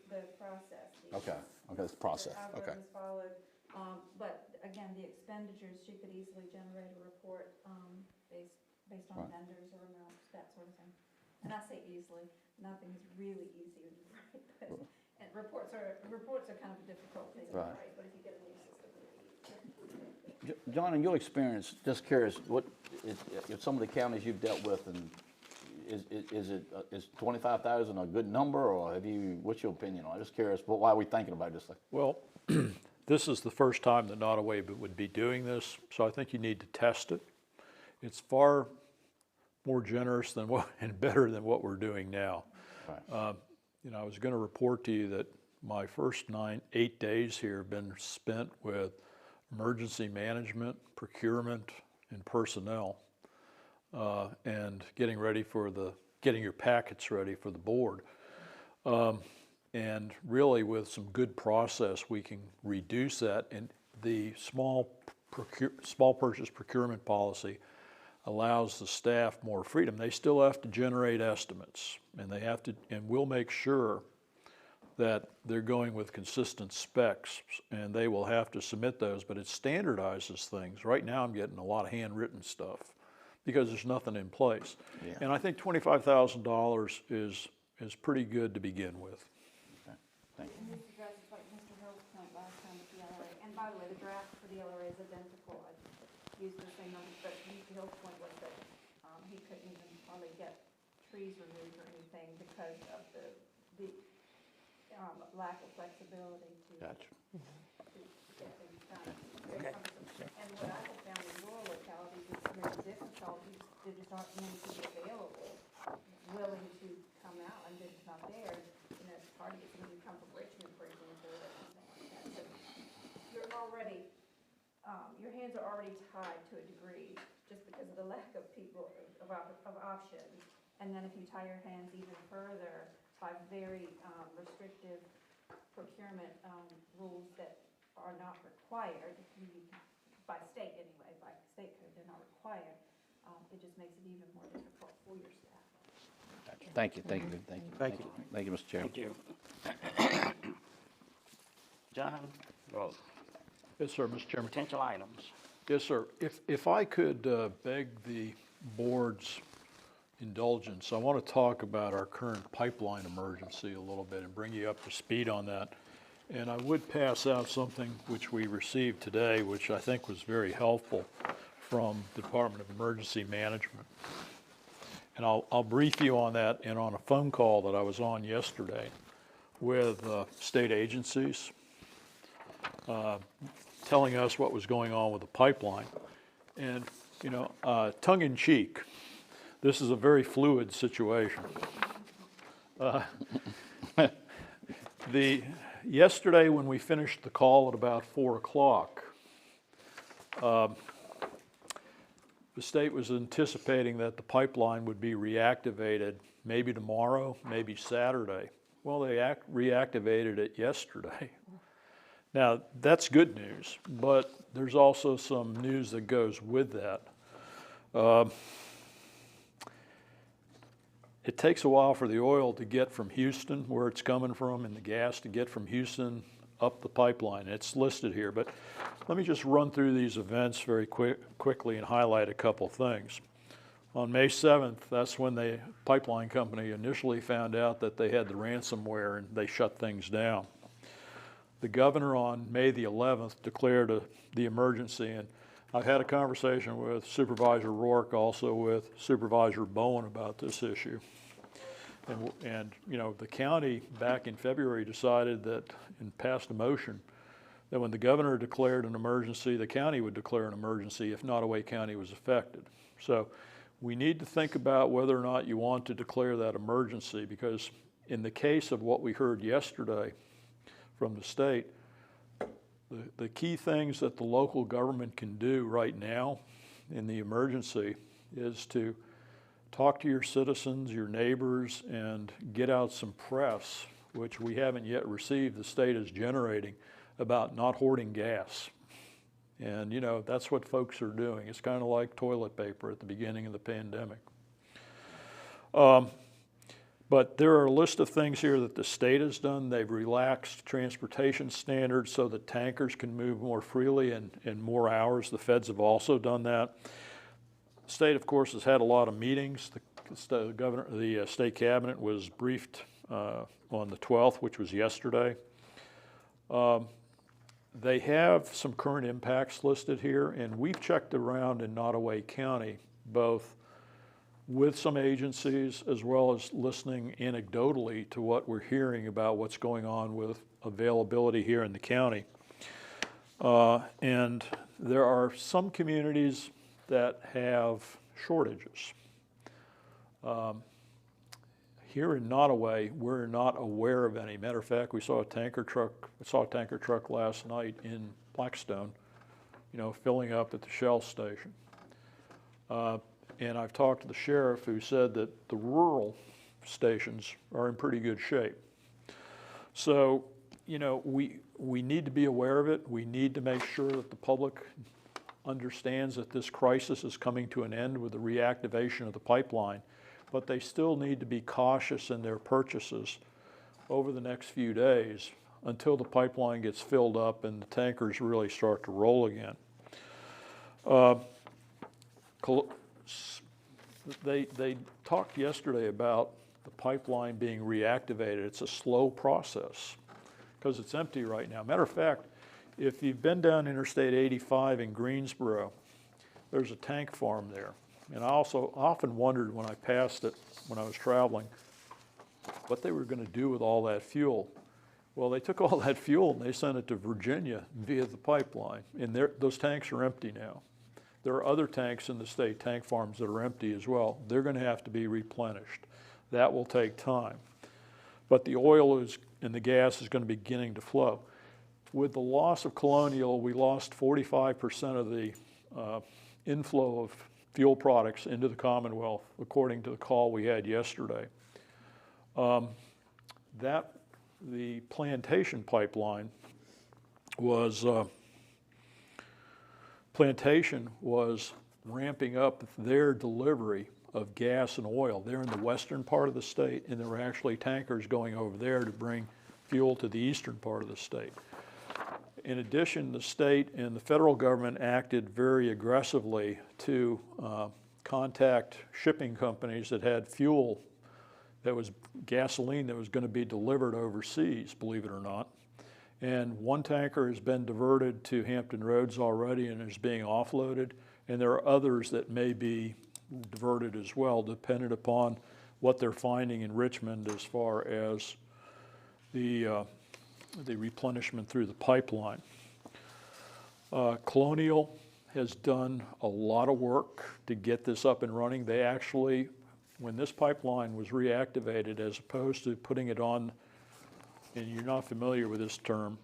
the process. Okay, it's process, the okay. algorithm is followed, But again, the expenditures, she could easily generate a report, based on Right. vendors or amounts, that sort of thing. And I say easily, nothing's really easy when you write, but, and reports are kind of a difficult thing to Right. write, but if you get a new system, it's easy. John, in your experience, just curious, what if some of the counties you've dealt with, and is 25,000 a good number, or what's your opinion on it? Just curious, why are we thinking about this thing? Well, this is the first time that Nottoway would be doing this, so I think you need to test it. It's far more generous than and better than what we're doing now. Right. I was going to report to you that my first 8 days here have been spent with emergency management, procurement, and personnel, and getting your packets ready for the board. And really, with some good process, we can reduce that. And the small purchase procurement policy allows the staff more freedom. They still have to generate estimates, and we'll make sure that they're going with consistent specs, and they will have to submit those, but it standardizes things. Right now, I'm getting a lot of handwritten stuff because there's nothing in place. Yeah. And I think $25,000 is pretty good to begin with. Okay. Thank you. And this addresses like Mr. Hill's point last time with the LRA, and by the way, the draft for the LRA is identical. I used the same numbers, but Mr. Hill's point was that, he couldn't even hardly get trees removed or anything because of the lack of flexibility to Gotcha. get things done. Very cumbersome. And what I have found in rural localities is very difficult, there just aren't many people available, willing to come out, and they're just not there. It's hard to get somebody to come from Richmond, for example, or something like that. So you're already, your hands are already tied to a degree, just because of the lack of people, of options. And then if you tie your hands even further by very restrictive procurement rules that are not required, by state anyway, by state code, they're not required, it just makes it even more difficult for your staff. Gotcha. Thank you. Thank you. Thank you. Thank you. Thank you, Mr. Chairman. Thank you. John, Rose, Yes, sir, Mr. Chairman. potential items. Yes, sir. If I could beg the board's indulgence, I want to talk about our current pipeline emergency a little bit and bring you up to speed on that. And I would pass out something which we received today, which I think was very helpful, from the Department of Emergency Management. And I'll brief you on that, and on a phone call that I was on yesterday with state agencies, telling us what was going on with the pipeline. And, tongue in cheek, this is a very fluid situation. Yesterday, when we finished the call at about 4 o'clock, the state was anticipating that the pipeline would be reactivated maybe tomorrow, maybe Saturday. Well, they reactivated it yesterday. Now, that's good news, but there's also some news that goes with that. It takes a while for the oil to get from Houston, where it's coming from, and the gas to get from Houston up the pipeline. It's listed here, but let me just run through these events very quickly and highlight a couple things. On May 7th, that's when the pipeline company initially found out that they had the ransomware, and they shut things down. The governor on May the 11th declared the emergency, and I had a conversation with Supervisor Rourke, also with Supervisor Bowen, about this issue. And the county back in February decided that, and passed a motion, that when the governor declared an emergency, the county would declare an emergency if Nottoway County was affected. So we need to think about whether or not you want to declare that emergency, because in the case of what we heard yesterday from the state, the key things that the local government can do right now in the emergency is to talk to your citizens, your neighbors, and get out some press, which we haven't yet received. The state is generating about not hoarding gas. And that's what folks are doing. It's kind of like toilet paper at the beginning of the pandemic. But But there are a list of things here that the state has done. They've relaxed transportation standards so that tankers can move more freely and more hours. The feds have also done that. The state, of course, has had a lot of meetings. The state cabinet was briefed on the 12th, which was yesterday. They have some current impacts listed here, and we've checked around in Nottoway County, both with some agencies as well as listening anecdotally to what we're hearing about what's going on with availability here in the county. And there are some communities that have shortages. Here in Nottoway, we're not aware of any. Matter of fact, we saw a tanker truck last night in Blackstone, filling up at the Shell station. And I've talked to the sheriff who said that the rural stations are in pretty good shape. So, we need to be aware of it. We need to make sure that the public understands that this crisis is coming to an end with the reactivation of the pipeline, but they still need to be cautious in their purchases over the next few days until the pipeline gets filled up and the tankers really start to roll again. They talked yesterday about the pipeline being reactivated. It's a slow process because it's empty right now. Matter of fact, if you've been down Interstate 85 in Greensboro, there's a tank farm there. And I also often wondered when I passed it, when I was traveling, what they were going to do with all that fuel. Well, they took all that fuel and they sent it to Virginia via the pipeline. And those tanks are empty now. There are other tanks in the state, tank farms, that are empty as well. They're going to have to be replenished. That will take time. But the oil and the gas is going to be beginning to flow. With the loss of Colonial, we lost 45% of the inflow of fuel products into the Commonwealth, according to the call we had yesterday. The Plantation pipeline was ramping up their delivery of gas and oil. They're in the western part of the state, and there were actually tankers going over there to bring fuel to the eastern part of the state. In addition, the state and the federal government acted very aggressively to contact shipping companies that had fuel that was gasoline that was going to be delivered overseas, believe it or not. And one tanker has been diverted to Hampton Roads already and is being offloaded, and there are others that may be diverted as well, dependent upon what they're finding in Richmond as far as the replenishment through the pipeline. Colonial has done a lot of work to get this up and running. They actually, when this pipeline was reactivated, as opposed to putting it on, and you're not familiar with this term,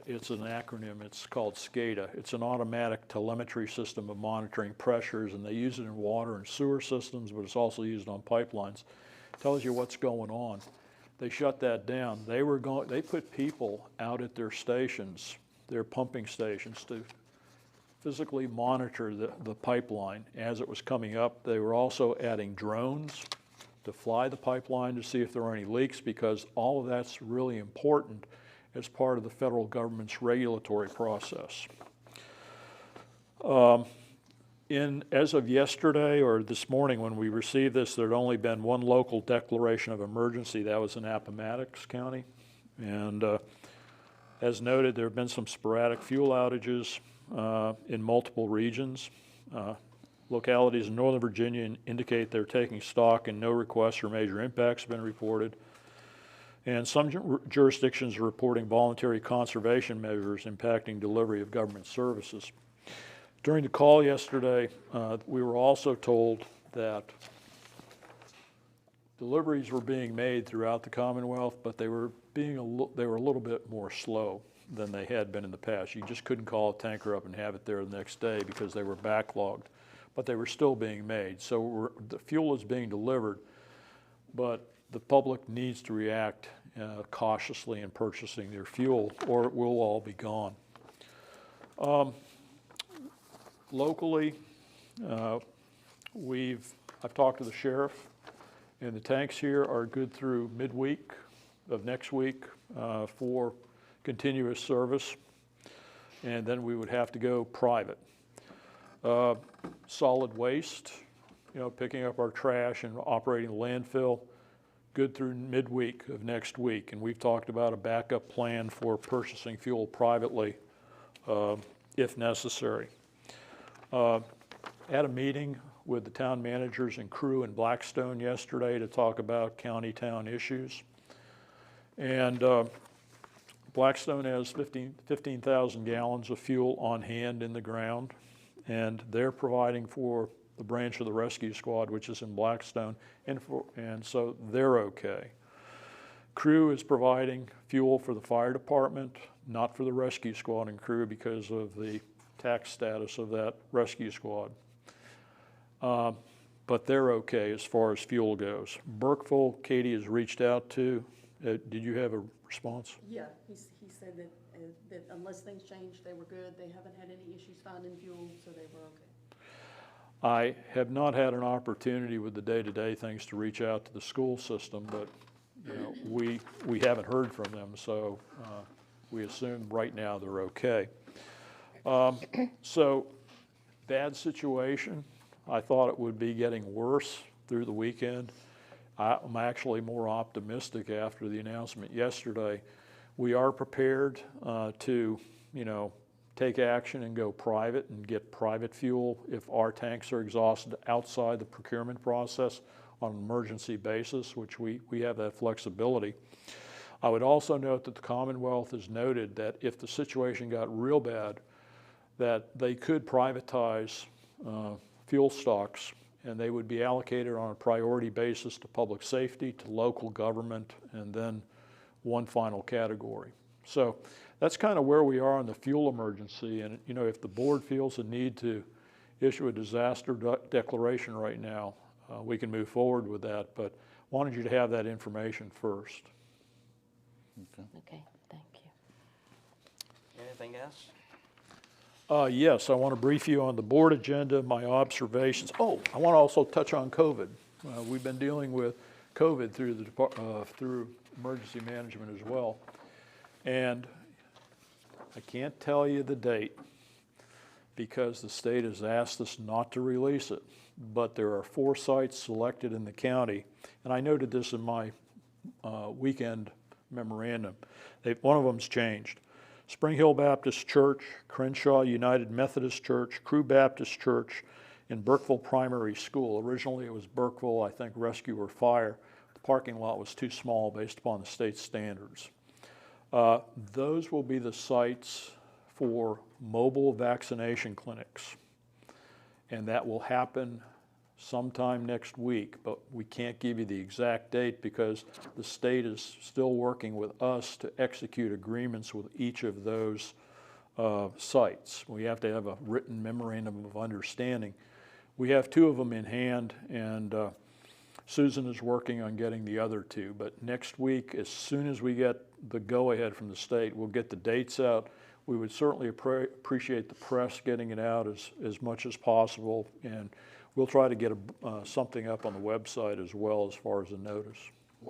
it's an acronym, it's called SCADA. It's an automatic telemetry system of monitoring pressures, and they use it in water and sewer systems, but it's also used on pipelines. It tells you what's going on. They shut that down. They put people out at their stations, their pumping stations, to physically monitor the pipeline as it was coming up. They were also adding drones to fly the pipeline to see if there were any leaks, because all of that's really important as part of the federal government's regulatory process. As of yesterday or this morning when we received this, there had only been one local declaration of emergency. That was in Appomattox County. And as noted, there have been some sporadic fuel outages in multiple regions. Localities in Northern Virginia indicate they're taking stock and no requests for major impacts have been reported. And some jurisdictions are reporting voluntary conservation measures impacting delivery of government services. During the call yesterday, we were also told that deliveries were being made throughout the Commonwealth, but they were a little bit more slow than they had been in the past. You just couldn't call a tanker up and have it there the next day because they were backlogged, but they were still being made. So the fuel is being delivered, but the public needs to react cautiously in purchasing their fuel, or it will all be gone. Locally, I've talked to the sheriff, And the tanks here are good through midweek of next week for continuous service. And then we would have to go private. Solid waste, picking up our trash and operating the landfill, good through midweek of next week. And we've talked about a backup plan for purchasing fuel privately if necessary. At a meeting with the town managers and crew in Blackstone yesterday to talk about county-town issues. And Blackstone has 15,000 gallons of fuel on hand in the ground, and they're providing for the branch of the rescue squad, which is in Blackstone, and so they're okay. Crew is providing fuel for the fire department, not for the rescue squad and crew because of the tax status of that rescue squad. But they're okay as far as fuel goes. Burkeville, Katie has reached out to. Did you have a response? Yeah, he said that unless things changed, they were good. They haven't had any issues finding fuel, so they were okay. I have not had an opportunity with the day-to-day things to reach out to the school system, but we haven't heard from them, so we assume right now they're okay. So bad situation. I thought it would be getting worse through the weekend. I'm actually more optimistic after the announcement yesterday. We are prepared to, take action and go private and get private fuel if our tanks are exhausted outside the procurement process on an emergency basis, which we have that flexibility. I would also note that the Commonwealth has noted that if the situation got real bad, that they could privatize fuel stocks, and they would be allocated on a priority basis to public safety, to local government, and then one final category. So that's kind of where we are on the fuel emergency. And if the board feels a need to issue a disaster declaration right now, we can move forward with that. But wanted you to have that information first. Okay, thank you. Anything else? Yes, I want to brief you on the board agenda, my observations. Oh, I want to also touch on COVID. We've been dealing with COVID through through emergency management as well. And I can't tell you the date because the state has asked us not to release it. But there are 4 sites selected in the county, and I noted this in my weekend memorandum. One of them's changed. Spring Hill Baptist Church, Crenshaw United Methodist Church, Crew Baptist Church, and Burkeville Primary School. Originally it was Burkeville, I think, Rescue or Fire. The parking lot was too small based upon the state standards. Those will be the sites for mobile vaccination clinics. And that will happen sometime next week, but we can't give you the exact date because the state is still working with us to execute agreements with each of those sites. We have to have a written memorandum of understanding. We have 2 of them in hand, and Susan is working on getting the other 2. But next week, as soon as we get the go-ahead from the state, we'll get the dates out. We would certainly appreciate the press getting it out as much as possible, and we'll try to get something up on the website as well as far as a notice.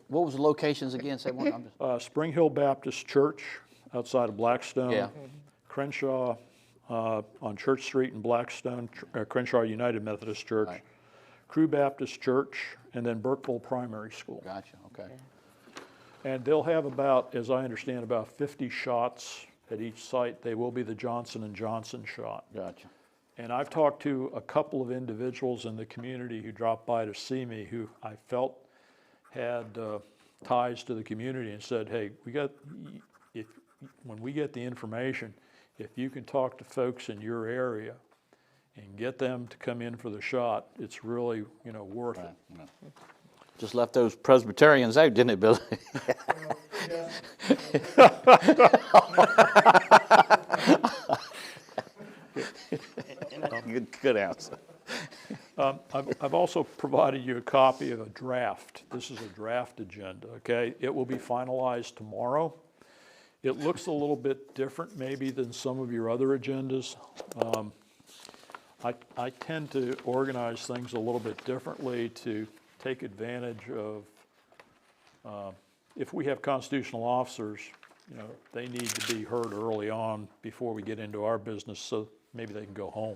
What was the locations again? Say one. Spring Hill Baptist Church outside of Blackstone. Yeah. Crenshaw on Church Street in Blackstone, Crenshaw United Methodist Church. Right. Crew Baptist Church, and then Burkeville Primary School. Gotcha, okay. And they'll have about, as I understand, about 50 shots at each site. They will be the Johnson & Johnson shot. Gotcha. And I've talked to a couple of individuals in the community who dropped by to see me who I felt had ties to the community and said, hey, when we get the information, if you can talk to folks in your area and get them to come in for the shot, it's really, worth it. Right. Just left those Presbyterians out, didn't it, Billy? Good answer. I've also provided you a copy of a draft. This is a draft agenda, okay? It will be finalized tomorrow. It looks a little bit different maybe than some of your other agendas. I tend to organize things a little bit differently to take advantage of, if we have constitutional officers, you know, they need to be heard early on before we get into our business, so maybe they can go home,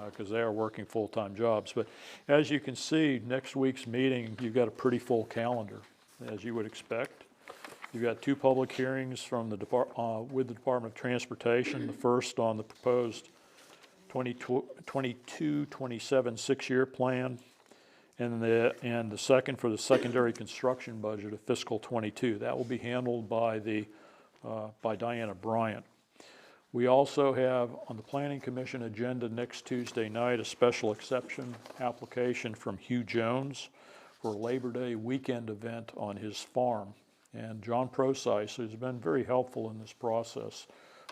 because they are working full-time jobs. But as you can see, next week's meeting, you've got a pretty full calendar, as you would expect. You've got 2 public hearings from the with the Department of Transportation, the first on the proposed 22-27 6-year plan, and the second for the secondary construction budget of fiscal '22. That will be handled by by Diana Bryant. We also have on the Planning Commission agenda next Tuesday night a special exception application from Hugh Jones for a Labor Day weekend event on his farm. And John Procyse, who's been very helpful in this process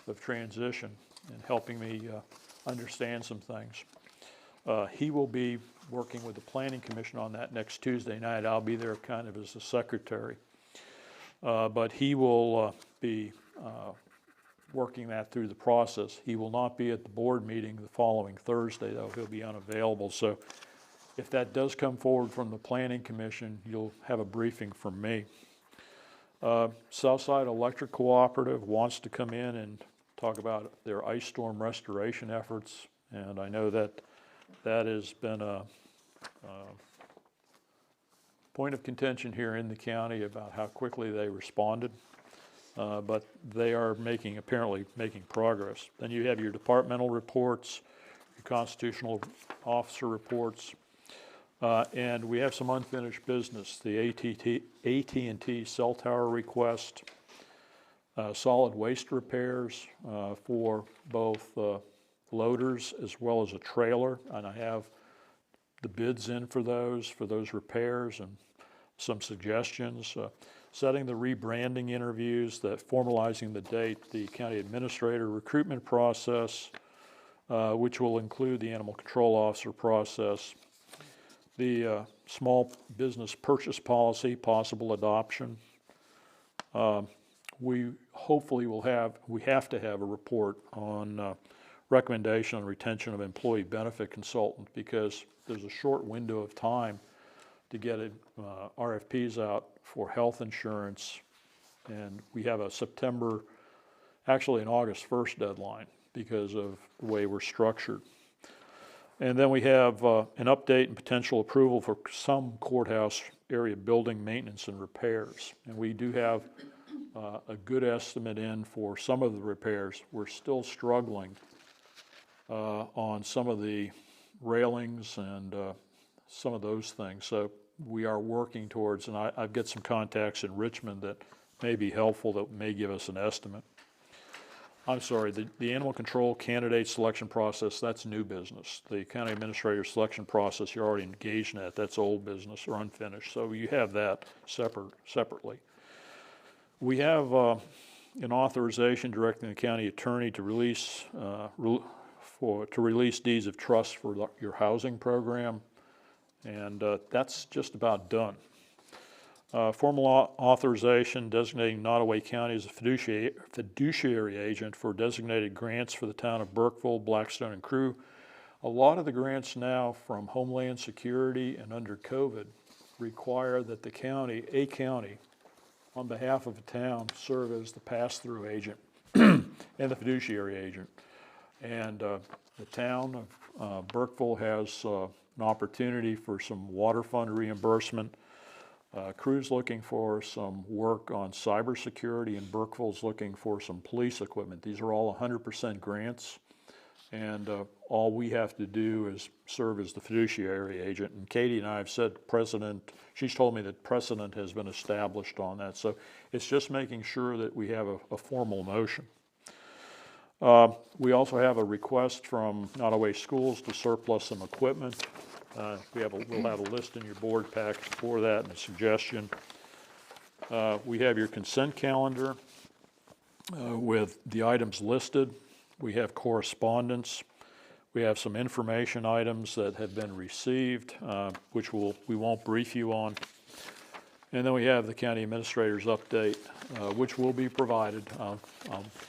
of transition and helping me understand some things. He will be working with the Planning Commission on that next Tuesday night. I'll be there kind of as the secretary. But he will be working that through the process. He will not be at the board meeting the following Thursday, though. He'll be unavailable. So if that does come forward from the Planning Commission, you'll have a briefing from me. Southside Electric Cooperative wants to come in and talk about their ice storm restoration efforts, and I know that has been a point of contention here in the county about how quickly they responded, but they are apparently making progress. Then you have your departmental reports, your constitutional officer reports, and we have some unfinished business. The AT&T cell tower request, solid waste repairs for both loaders as well as a trailer, and I have the bids in for those repairs and some suggestions. Setting the rebranding interviews, formalizing the date, the county administrator recruitment process, which will include the animal control officer process, the small business purchase policy, possible adoption. We hopefully we have to have a report on recommendation on retention of employee benefit consultant, because there's a short window of time to get RFPs out for health insurance, and we have an August 1st deadline because of the way we're structured. And then we have an update and potential approval for some courthouse area building maintenance and repairs. And we do have a good estimate in for some of the repairs. We're still struggling on some of the railings and some of those things. So we are working towards, and I've got some contacts in Richmond that may be helpful, that may give us an estimate. I'm sorry, the animal control candidate selection process, that's new business. The county administrator selection process, you're already engaged in that. That's old business or unfinished. So you have that separately. We have an authorization directing the county attorney to release deeds of trust for your housing program, and that's just about done. Formal authorization designating Nottoway County as a fiduciary agent for designated grants for the town of Burkeville, Blackstone, and Crew. A lot of the grants now from Homeland Security and under COVID require that a county, on behalf of a town, serve as the pass-through agent and the fiduciary agent. And the town of Burkeville has an opportunity for some water fund reimbursement. Crew's looking for some work on cybersecurity, and Burkeville's looking for some police equipment. These are all 100% grants, and all we have to do is serve as the fiduciary agent. And Katie and I have said she's told me that precedent has been established on that. So it's just making sure that we have a formal motion. We also have a request from Nottoway Schools to surplus some equipment. We'll have a list in your board pack for that and a suggestion. We have your consent calendar with the items listed. We have correspondence. We have some information items that have been received, which we won't brief you on. And then we have the county administrator's update, which will be provided. I'm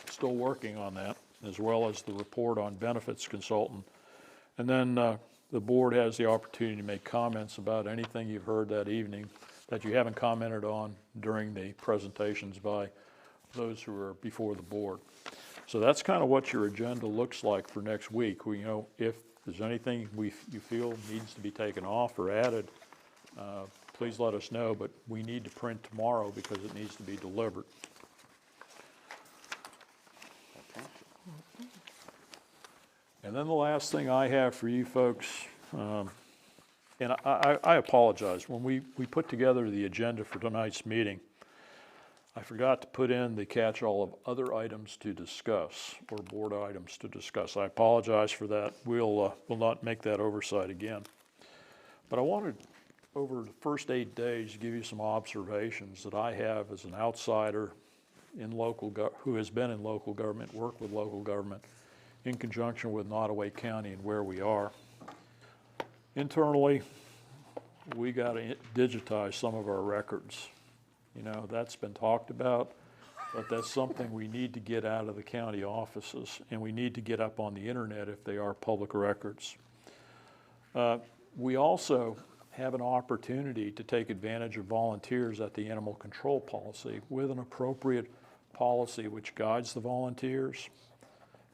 still working on that, as well as the report on benefits consultant. And then the board has the opportunity to make comments about anything you've heard that evening that you haven't commented on during the presentations by those who are before the board. So that's kind of what your agenda looks like for next week. We, if there's anything you feel needs to be taken off or added, please let us know, but we need to print tomorrow because it needs to be delivered. And then the last thing I have for you folks, and I apologize, when we put together the agenda for tonight's meeting, I forgot to put in the catch-all of other items to discuss, or board items to discuss. I apologize for that. We'll not make that oversight again. But I wanted, over the first 8 days, to give you some observations that I have as an outsider in who has been in local government, worked with local government, in conjunction with Nottoway County and where we are. Internally, we got to digitize some of our records. That's been talked about, but that's something we need to get out of the county offices, and we need to get up on the internet if they are public records. We also have an opportunity to take advantage of volunteers at the animal control policy with an appropriate policy which guides the volunteers.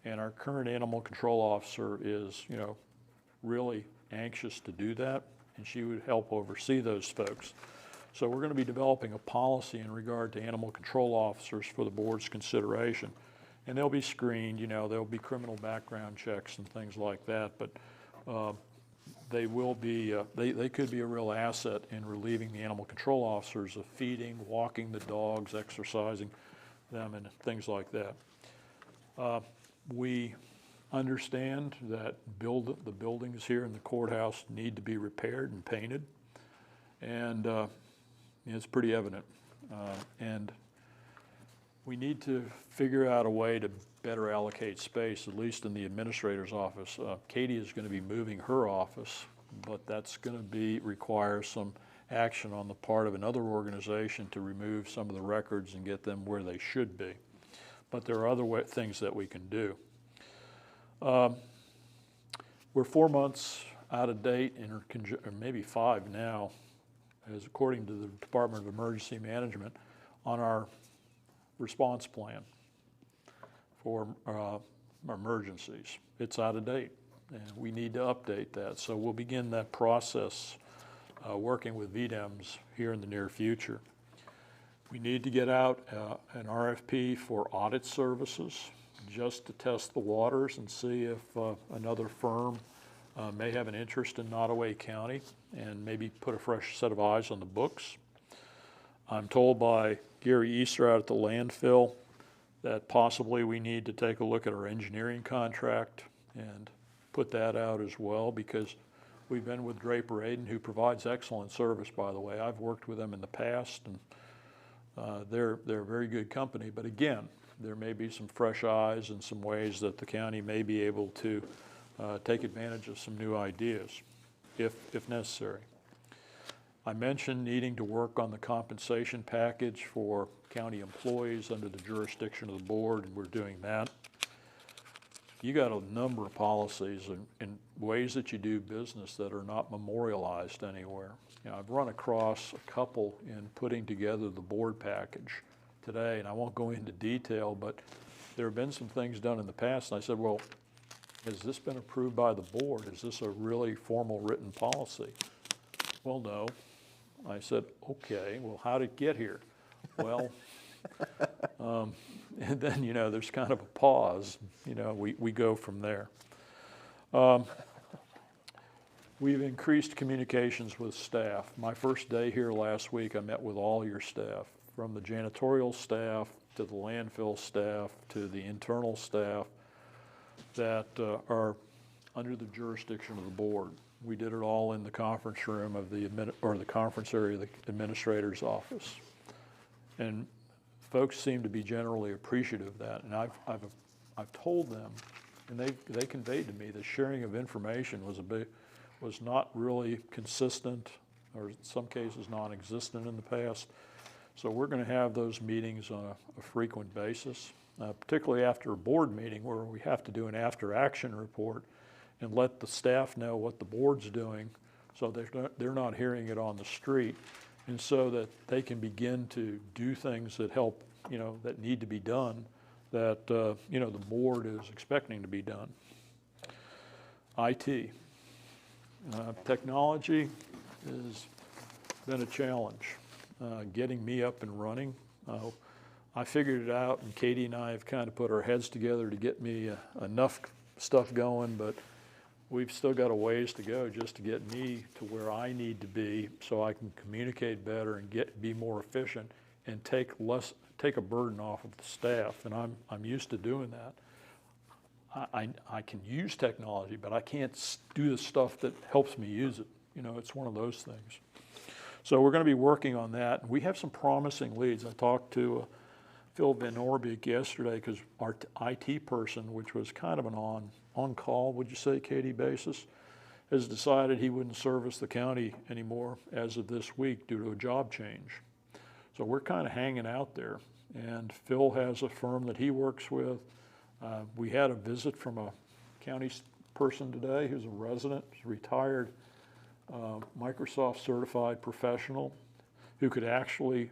And our current animal control officer is, really anxious to do that, and she would help oversee those folks. So we're going to be developing a policy in regard to animal control officers for the board's consideration. And they'll be screened, there'll be criminal background checks and things like that, but they will be, they could be a real asset in relieving the animal control officers of feeding, walking the dogs, exercising them, and things like that. We understand that the buildings here in the courthouse need to be repaired and painted, and it's pretty evident. And we need to figure out a way to better allocate space, at least in the administrator's office. Katie is going to be moving her office, but that's going to require some action on the part of another organization to remove some of the records and get them where they should be. But there are other things that we can do. We're 4 months out of date, or maybe 5 now, as according to the Department of Emergency Management, on our response plan for emergencies. It's out of date, and we need to update that. So we'll begin that process working with VDEMS here in the near future. We need to get out an RFP for audit services just to test the waters and see if another firm may have an interest in Nottoway County and maybe put a fresh set of eyes on the books. I'm told by Gary Easter out at the landfill that possibly we need to take a look at our engineering contract and put that out as well, because we've been with Draper Aiden, who provides excellent service, by the way. I've worked with them in the past, and they're a very good company. But again, there may be some fresh eyes and some ways that the county may be able to take advantage of some new ideas, if necessary. I mentioned needing to work on the compensation package for county employees under the jurisdiction of the board, and we're doing that. You got a number of policies and ways that you do business that are not memorialized anywhere. I've run across a couple in putting together the board package today, and I won't go into detail, but there have been some things done in the past, and I said, well, has this been approved by the board? Is this a really formal written policy? Well, no. I said, okay, well, how did it get here? Well, and then, there's kind of a pause. We go from there. We've increased communications with staff. My first day here last week, I met with all your staff, from the janitorial staff to the landfill staff to the internal staff that are under the jurisdiction of the board. We did it all in the conference room of the conference area of the administrator's office. And folks seem to be generally appreciative of that. And I've told them, and they conveyed to me, the sharing of information was not really consistent, or in some cases non-existent in the past. So we're going to have those meetings on a frequent basis, particularly after a board meeting where we have to do an after-action report. and let the staff know what the board's doing, so they're not hearing it on the street, and so that they can begin to do things that help, that need to be done, that, the board is expecting to be done. IT. Technology has been a challenge, getting me up and running. I figured it out, and Katie and I have kind of put our heads together to get me enough stuff going, but we've still got a ways to go just to get me to where I need to be so I can communicate better and be more efficient and take a burden off of the staff, and I'm used to doing that. I can use technology, but I can't do the stuff that helps me use it. It's one of those things. So we're going to be working on that. We have some promising leads. I talked to Phil Van Orbeek yesterday because our IT person, which was kind of an on-call, would you say, Katie, basis, has decided he wouldn't service the county anymore as of this week due to a job change. So we're kind of hanging out there. And Phil has a firm that he works with. We had a visit from a county person today who's a resident, who's a retired Microsoft certified professional who could actually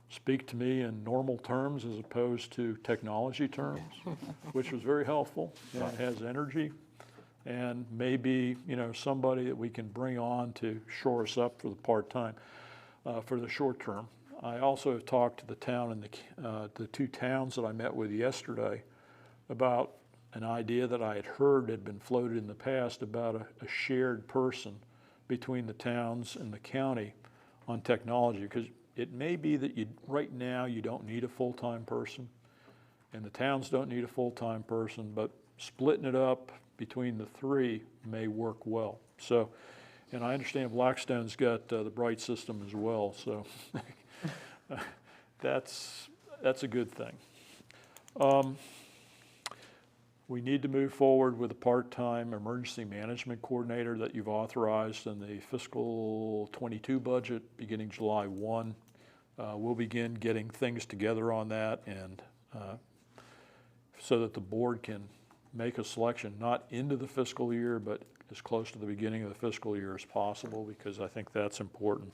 speak to me in normal terms as opposed to technology terms, which was very helpful, and has energy, and maybe somebody that we can bring on to shore us up for the part-time, for the short term. I also have talked to the town and the two towns that I met with yesterday about an idea that I had heard had been floated in the past about a shared person between the towns and the county on technology, because it may be that right now you don't need a full-time person and the towns don't need a full-time person, but splitting it up between the three may work well. So, and I understand Blackstone's got the Bright system as well, so that's a good thing. We need to move forward with a part-time emergency management coordinator that you've authorized in the fiscal 22 budget beginning July 1. We'll begin getting things together on that, and so that the board can make a selection not into the fiscal year, but as close to the beginning of the fiscal year as possible, because I think that's important.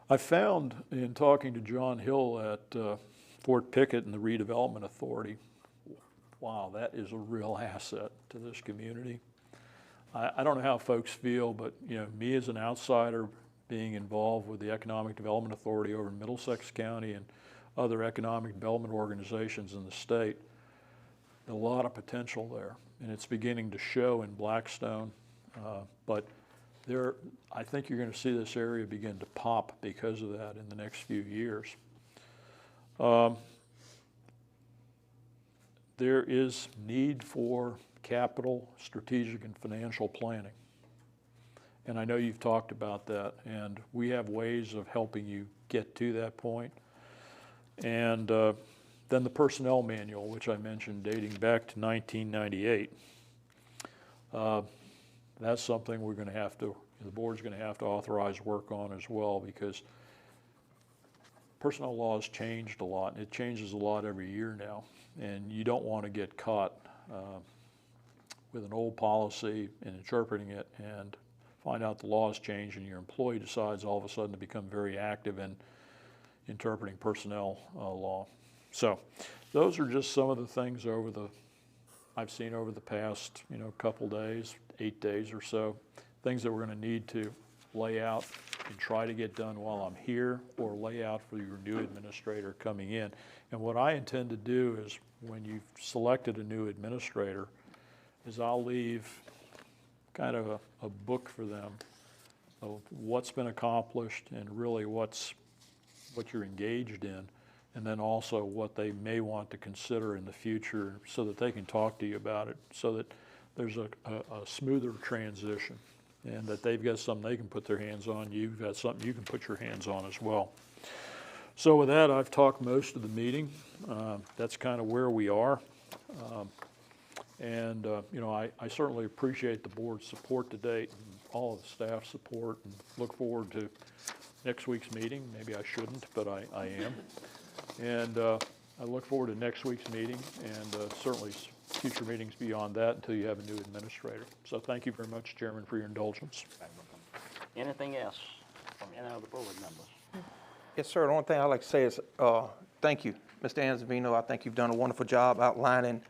I found in talking to John Hill at Fort Pickett and the Redevelopment Authority, wow, that is a real asset to this community. I don't know how folks feel, but me as an outsider being involved with the Economic Development Authority over in Middlesex County and other economic development organizations in the state, a lot of potential there, and it's beginning to show in Blackstone. But I think you're going to see this area begin to pop because of that in the next few years. There is need for capital, strategic, and financial planning. And I know you've talked about that, and we have ways of helping you get to that point. And then the personnel manual, which I mentioned dating back to 1998. That's something we're going to have to, the board's going to have to authorize work on as well, because personnel law has changed a lot. It changes a lot every year now, and you don't want to get caught with an old policy and interpreting it and find out the law has changed and your employee decides all of a sudden to become very active in interpreting personnel law. So those are just some of the things I've seen over the past couple days, 8 days or so, things that we're going to need to lay out and try to get done while I'm here, or lay out for your new administrator coming in. And what I intend to do is, when you've selected a new administrator, is I'll leave kind of a book for them of what's been accomplished and really what you're engaged in, and then also what they may want to consider in the future, so that they can talk to you about it, so that there's a smoother transition, and that they've got something they can put their hands on, you've got something you can put your hands on as well. So with that, I've talked most of the meeting. That's kind of where we are. I certainly appreciate the board's support to date, and all of the staff support, and look forward to next week's meeting. Maybe I shouldn't, but I am. And I look forward to next week's meeting, and certainly future meetings beyond that until you have a new administrator. So thank you very much, Chairman, for your indulgence. Anything else from any of the board members? Yes, sir. The only thing I'd like to say is, thank you, Mr. Anzavino. I think you've done a wonderful job outlining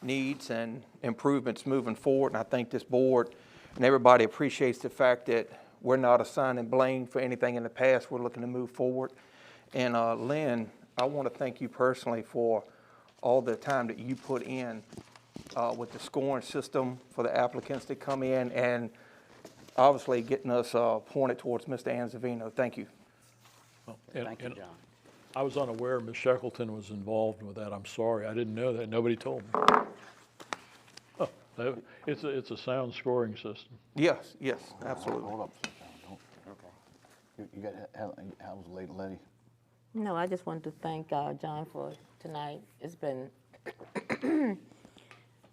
needs and improvements moving forward, and I think this board and everybody appreciates the fact that we're not assigning blame for anything in the past. We're looking to move forward. And Lynn, I want to thank you personally for all the time that you put in with the scoring system for the applicants that come in, and obviously getting us pointed towards Mr. Anzavino. Thank you. Thank you, John. I was unaware Ms. Shackleton was involved with that. I'm sorry. I didn't know that. Nobody told me. Oh, it's a sound scoring system. Yes, yes, absolutely. Hold up. You got, how was the lady? No, I just wanted to thank John for tonight. It's been,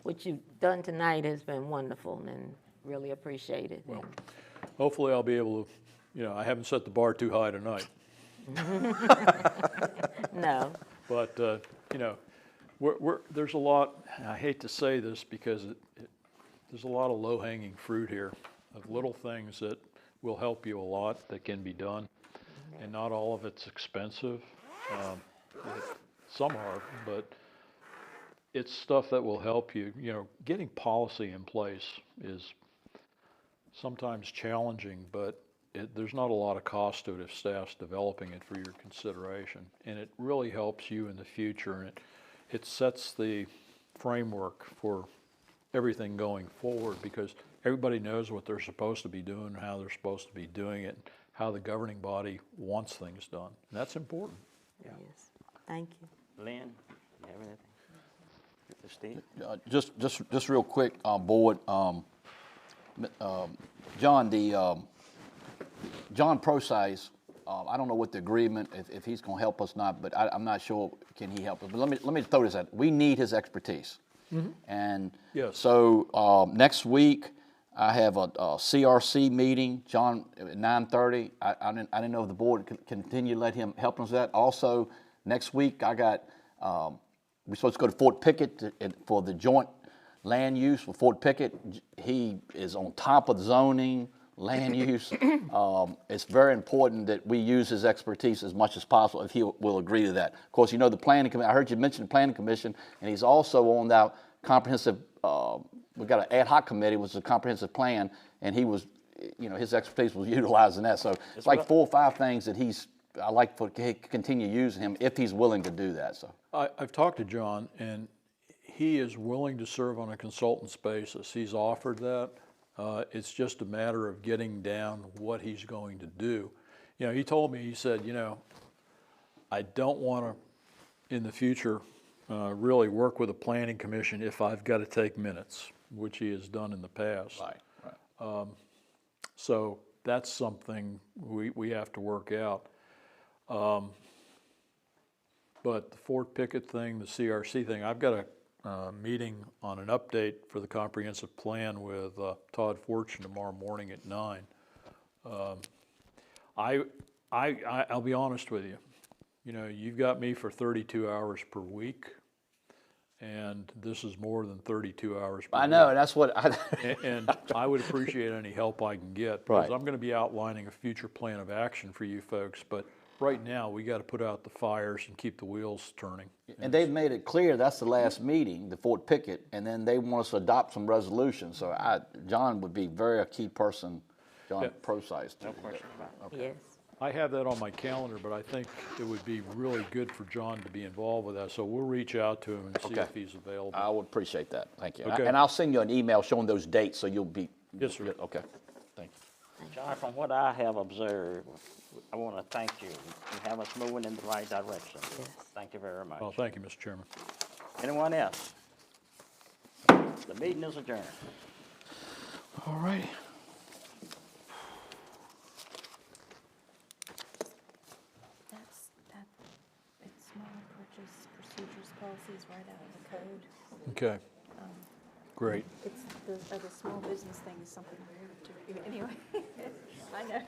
what you've done tonight has been wonderful and really appreciate it. Well, hopefully I'll be able to, I haven't set the bar too high tonight. No. But, there's a lot, I hate to say this because there's a lot of low-hanging fruit here of little things that will help you a lot that can be done. And not all of it's expensive. Some are, but it's stuff that will help you. Getting policy in place is sometimes challenging, but there's not a lot of cost to it if staff's developing it for your consideration. And it really helps you in the future, and it sets the framework for everything going forward, because everybody knows what they're supposed to be doing, how they're supposed to be doing it, how the governing body wants things done. And that's important. Yes. Thank you. Lynn, you have anything? Steve? Just real quick, board. John, John Process, I don't know what the agreement, if he's going to help us not, but I'm not sure can he help us. But let me throw this out. We need his expertise. Mm-hmm. And yes. So next week I have a CRC meeting, John, at 9:30. I didn't know if the board could continue to let him help us with that. Also, next week I got, we're supposed to go to Fort Pickett for the joint land use for Fort Pickett. He is on top of the zoning, land use. It's very important that we use his expertise as much as possible if he will agree to that. Of course, the planning commission, I heard you mention the planning commission, and he's also on that comprehensive, we've got an ad hoc committee, which is a comprehensive plan, and he was, his expertise was utilizing that. So it's like 4 or 5 things that I like to continue using him if he's willing to do that. So I've talked to John, and he is willing to serve on a consultant's basis. He's offered that. It's just a matter of getting down what he's going to do. He told me, he said, I don't want to, in the future, really work with a planning commission if I've got to take minutes, which he has done in the past. Right. So that's something we have to work out. But the Fort Pickett thing, the CRC thing, I've got a meeting on an update for the comprehensive plan with Todd Fortune tomorrow morning at 9. I'll be honest with you. You've got me for 32 hours per week, and this is more than 32 hours per week. I know, and that's what and I would appreciate any help I can get, because I'm going to be outlining a future plan of action for you folks, but right now we got to put out the fires and keep the wheels turning. And they've made it clear that's the last meeting, the Fort Pickett, and then they want us to adopt some resolutions. So John would be a key person, John Process. No question about it. Yes. I have that on my calendar, but I think it would be really good for John to be involved with that. So we'll reach out to him and see if he's available. I would appreciate that. Thank you. Okay. And I'll send you an email showing those dates so you'll be. Yes, sir. Okay. Thank you. John, from what I have observed, I want to thank you and have us moving in the right direction. Yes. Thank you very much. Oh, thank you, Mr. Chairman. Anyone else? The meeting is adjourned. All right. It's small purchase procedures policies right out of the code. Okay. Great. It's the small business thing is something weird to, anyway, I know.